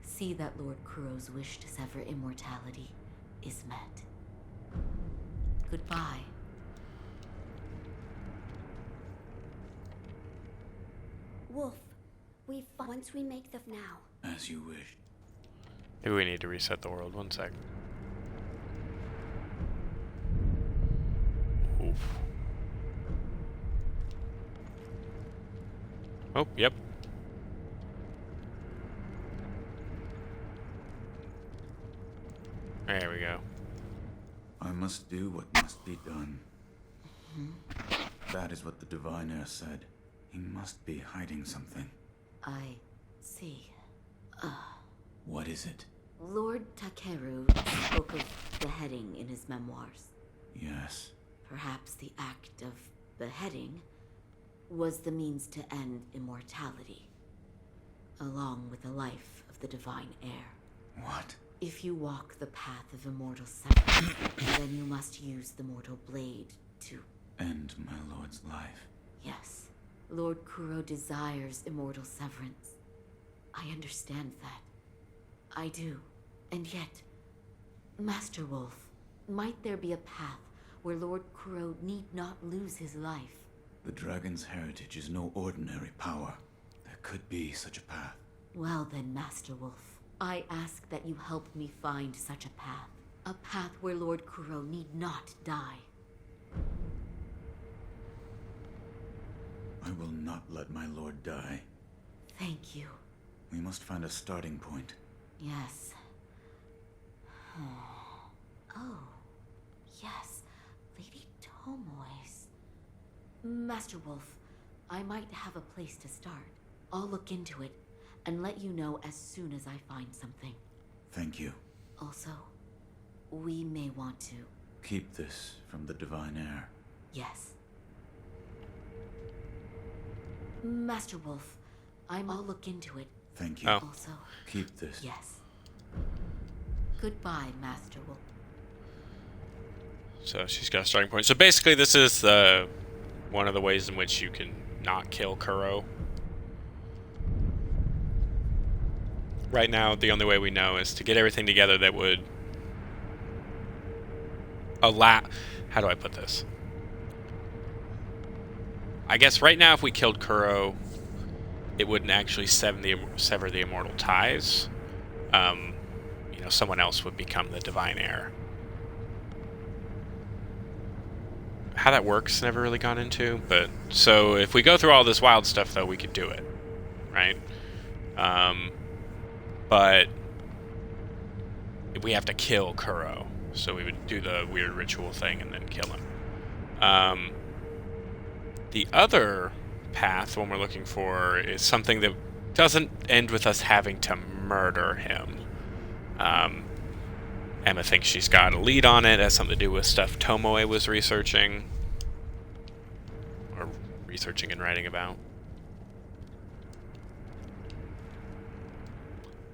see that Lord Kuro's wish to sever immortality is met. Goodbye. Wolf, once we make the now. As you wish. Maybe we need to reset the world. 1 sec. Oof. Oh, yep. There we go. I must do what must be done. That is what the Divine Heir said. He must be hiding something. I see. What is it? Lord Takeru spoke of beheading in his memoirs. Yes. Perhaps the act of beheading was the means to end immortality, along with the life of the Divine Heir. What? If you walk the path of immortal severance, then you must use the mortal blade to... End my lord's life. Yes, Lord Kuro desires immortal severance. I understand that. I do. And yet, Master Wolf, might there be a path where Lord Kuro need not lose his life? The dragon's heritage is no ordinary power. There could be such a path. Well then, Master Wolf, I ask that you help me find such a path. A path where Lord Kuro need not die. I will not let my lord die. Thank you. We must find a starting point. Yes. Oh, yes. Lady Tomoe's. Master Wolf, I might have a place to start. I'll look into it and let you know as soon as I find something. Thank you. Also, we may want to... Keep this from the Divine Heir. Yes. Master Wolf, I'll look into it. Thank you. Oh. Also, Keep this. yes. Goodbye, Master Wolf. So she's got a starting point. So basically, this is one of the ways in which you can not kill Kuro. Right now, the only way we know is to get everything together that would allow... How do I put this? I guess right now, if we killed Kuro, it wouldn't actually sever the immortal ties. You know, someone else would become the Divine Heir. How that works, never really gone into. But so if we go through all this wild stuff, though, we could do it, right? But we have to kill Kuro, so we would do the weird ritual thing and then kill him. The other path, one we're looking for, is something that doesn't end with us having to murder him. Emma thinks she's got a lead on it. It has something to do with stuff Tomoe was researching. Or researching and writing about.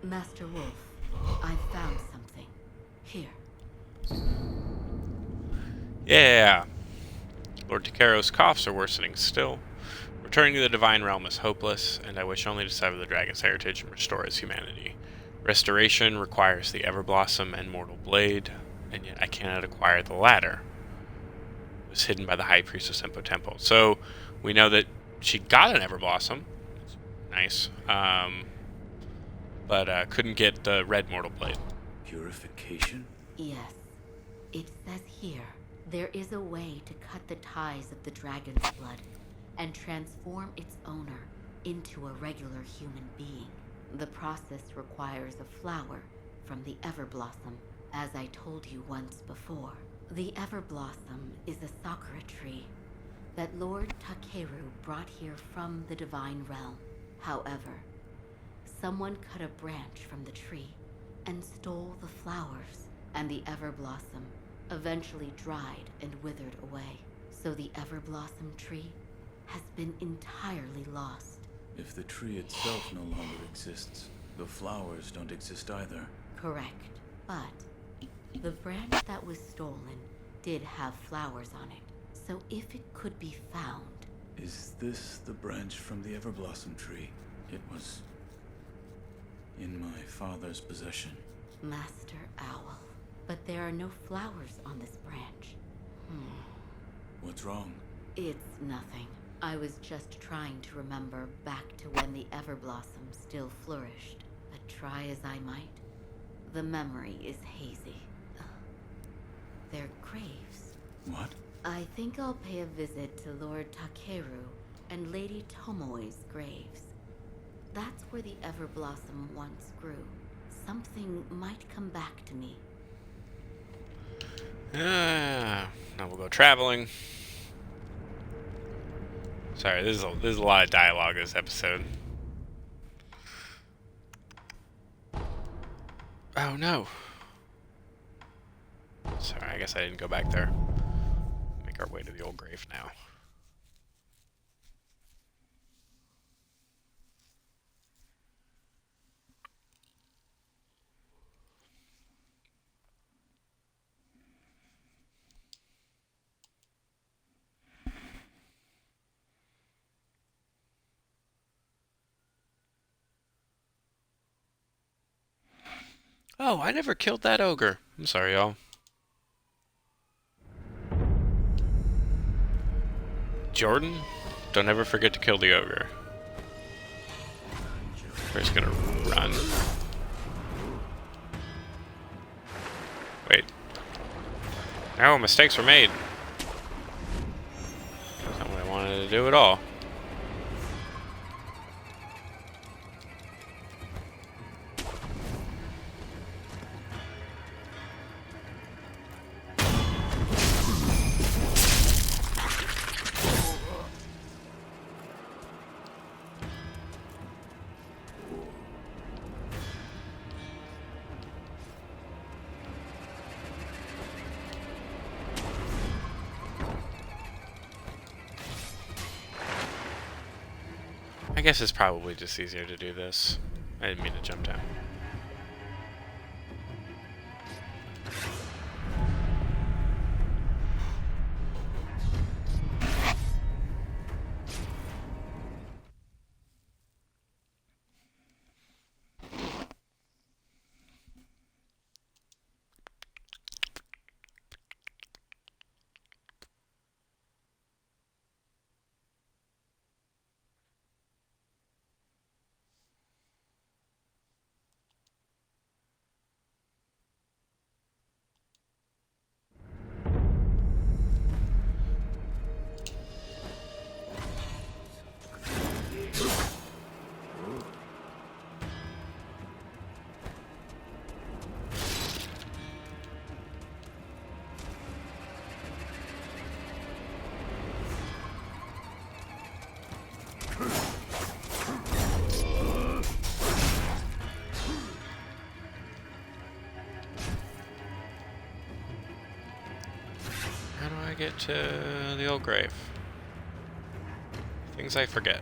Master Wolf, I found something. Here. Yeah. Lord Takeru's coughs are worsening still. Returning to the Divine Realm is hopeless, and I wish only to sever the dragon's heritage and restore his humanity. Restoration requires the Everblossom and Mortal Blade, and yet I cannot acquire the latter. It was hidden by the High Priest of Senpo Temple. So, we know that she got an Everblossom, nice. But couldn't get the red mortal blade. Purification? Yes. It says here, there is a way to cut the ties of the dragon's blood and transform its owner into a regular human being. The process requires a flower from the Everblossom, as I told you once before. The Everblossom is a sakura tree that Lord Takeru brought here from the Divine Realm. However, someone cut a branch from the tree and stole the flowers, and the Everblossom eventually dried and withered away. So the Everblossom tree has been entirely lost. If the tree itself no longer exists, the flowers don't exist either. Correct. But the branch that was stolen did have flowers on it. So if it could be found... Is this the branch from the Everblossom tree? It was in my father's possession. Master Owl. But there are no flowers on this branch. What's wrong? It's nothing. I was just trying to remember back to when the Everblossom still flourished. But try as I might, the memory is hazy. They're graves. What? I think I'll pay a visit to Lord Takeru and Lady Tomoe's graves. That's where the Everblossom once grew. Something might come back to me. Now we'll go traveling. Sorry, this is a lot of dialogue this episode. Oh no. Sorry, I guess I didn't go back there. Make our way to the old grave now. Oh, I never killed that ogre. I'm sorry, y'all. Jordan, don't ever forget to kill the ogre. We're just gonna run. Wait. No, mistakes were made. That's not what I wanted to do at all. I guess it's probably just easier to do this. I didn't mean to jump down. How do I get to the old grave? Things I forget.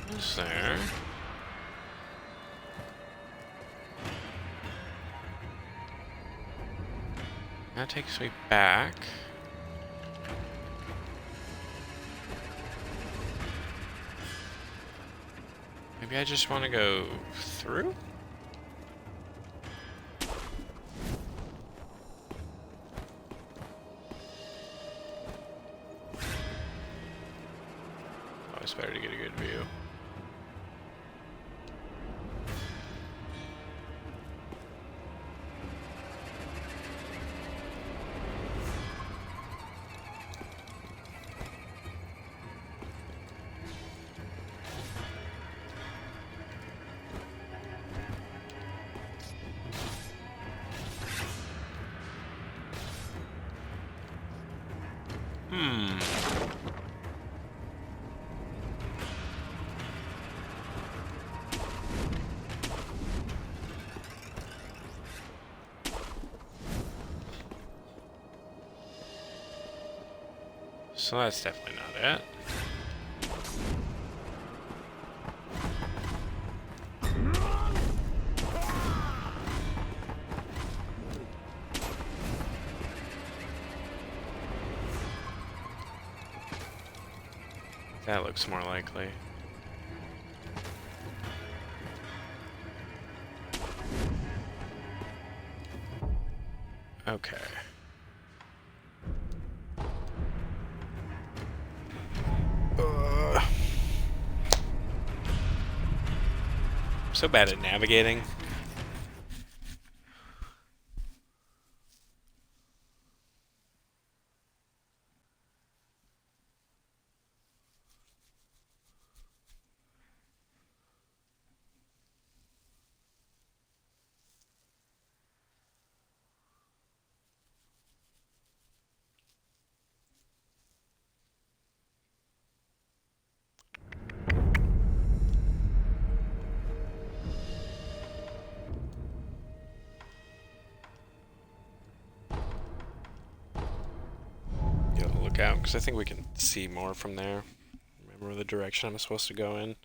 What's there? That takes me back. Maybe I just want to go through? always better to get a good view. So that's definitely not it. That looks more likely. Okay. I'm so bad at navigating. Look out, because I think we can see more from there. Remember the direction I'm supposed to go in.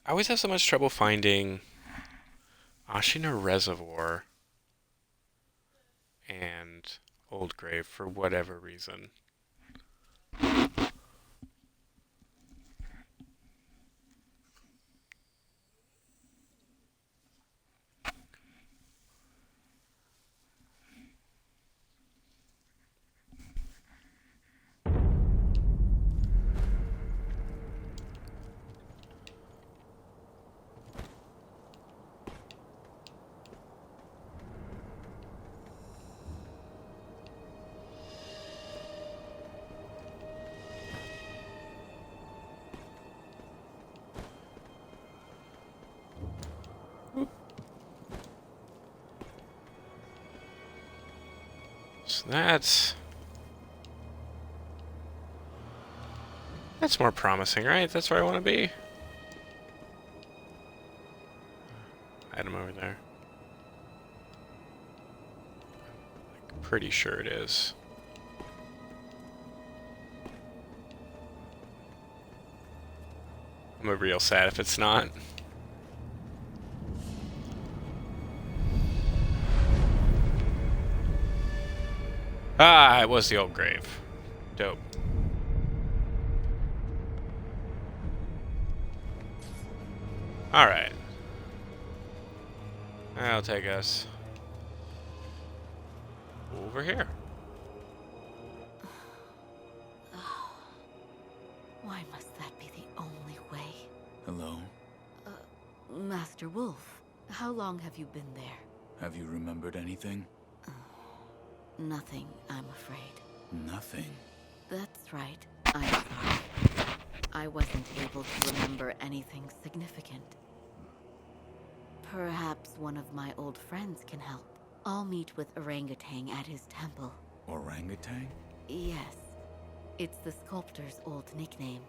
I always have so much trouble finding Ashina Reservoir and Old Grave for whatever reason. So that's more promising, right? That's where I want to be. Item over there. I'm pretty sure it is. I'm real sad if it's not. Ah, it was the Old Grave. Dope. Alright. That'll take us over here. Why must that be the only way? Hello? Master Wolf, how long have you been there? Have you remembered anything? Nothing, I'm afraid. Nothing. That's right. I'm sorry. I wasn't able to remember anything significant. Perhaps one of my old friends can help. I'll meet with Orangutan at his temple. Orangutan? Yes. It's the sculptor's old nickname.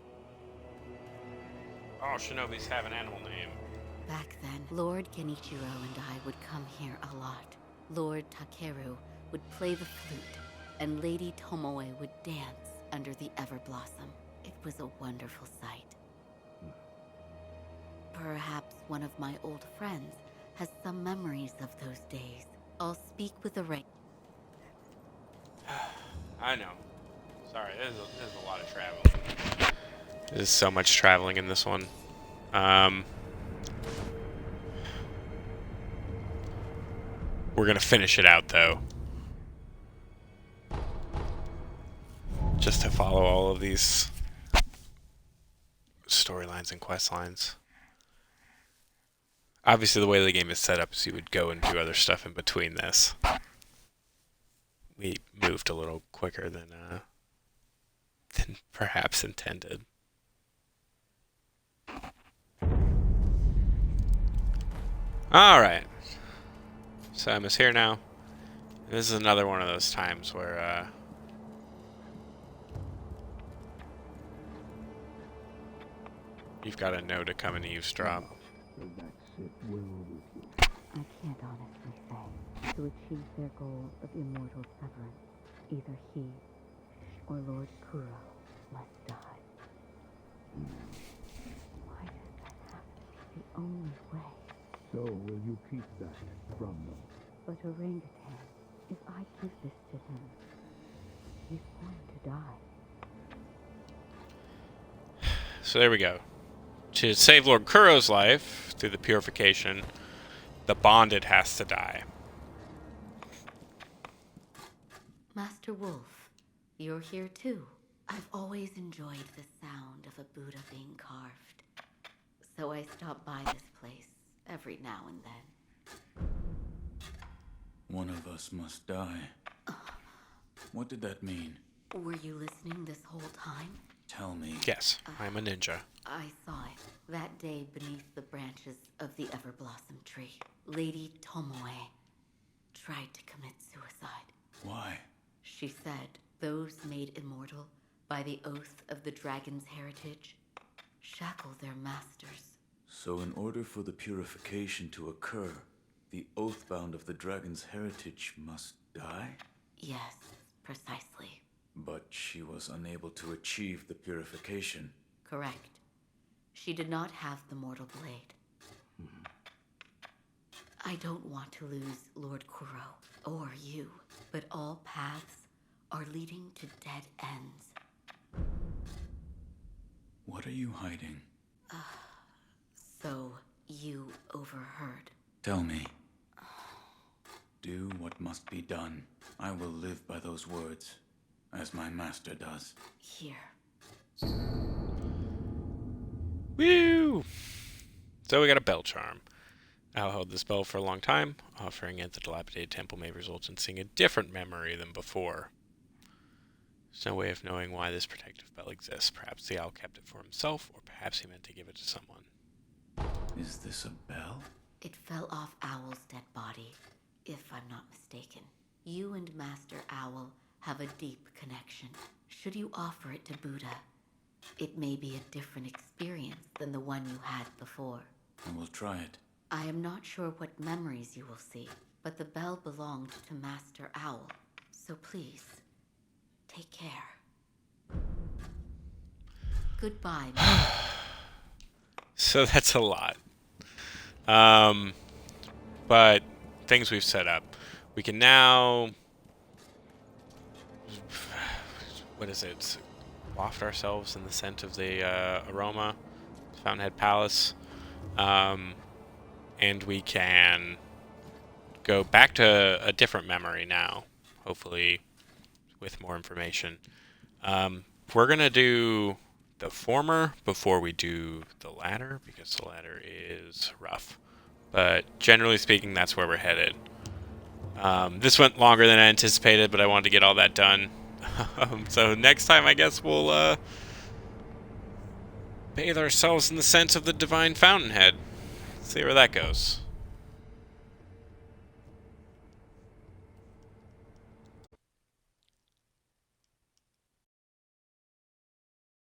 Oh, shinobis have an animal name. Back then, Lord Genichiro and I would come here a lot. Lord Takeru would play the flute, and Lady Tomoe would dance under the Everblossom. It was a wonderful sight. Perhaps one of my old friends has some memories of those days. I'll speak with the ring. I know. Sorry, there's a lot of traveling. There's so much traveling in this one. We're gonna finish it out though. Just to follow all of these storylines and quest lines. Obviously, the way the game is set up is you would go and do other stuff in between this. We moved a little quicker than perhaps intended. Alright. Sam is here now. This is another one of those times where you've got to know to come and eavesdrop. I can't honestly say. To achieve their goal of immortal severance, either he or Lord Kuro must die. Why does that have to be the only way? So will you keep that from them? But Orangutan, if I give this to him, he's going to die. So there we go. To save Lord Kuro's life through the purification, the bonded has to die. Master Wolf, you're here too. I've always enjoyed the sound of a Buddha being carved, so I stop by this place every now and then. One of us must die. What did that mean? Were you listening this whole time? Tell me. Yes, I'm a ninja. I saw it that day beneath the branches of the Everblossom tree. Lady Tomoe tried to commit suicide. Why? She said those made immortal by the oath of the dragon's heritage shackle their masters. So in order for the purification to occur, the oathbound of the dragon's heritage must die? Yes, precisely. But she was unable to achieve the purification. Correct. She did not have the mortal blade. I don't want to lose Lord Kuro or you, but all paths are leading to dead ends. What are you hiding? So you overheard. Tell me. Do what must be done. I will live by those words, as my master does. Here. Woo! So we got a bell charm. Al held this bell for a long time. Offering it the dilapidated temple may result in seeing a different memory than before. There's no way of knowing why this protective bell exists. Perhaps the owl kept it for himself, or perhaps he meant to give it to someone. Is this a bell? It fell off Owl's dead body, if I'm not mistaken. You and Master Owl have a deep connection. Should you offer it to Buddha, it may be a different experience than the one you had before. I will try it. I am not sure what memories you will see, but the bell belonged to Master Owl, so please, take care. Goodbye. So that's a lot. But things we've set up. We can now... What is it? Waft ourselves in the scent of the aroma. Fountainhead Palace. And we can go back to a different memory now. Hopefully with more information. We're going to do the former before we do the latter, because the latter is rough. But generally speaking, that's where we're headed. This went longer than I anticipated, but I wanted to get all that done. So next time, I guess we'll bathe ourselves in the scent of the Divine Fountainhead. See where that goes.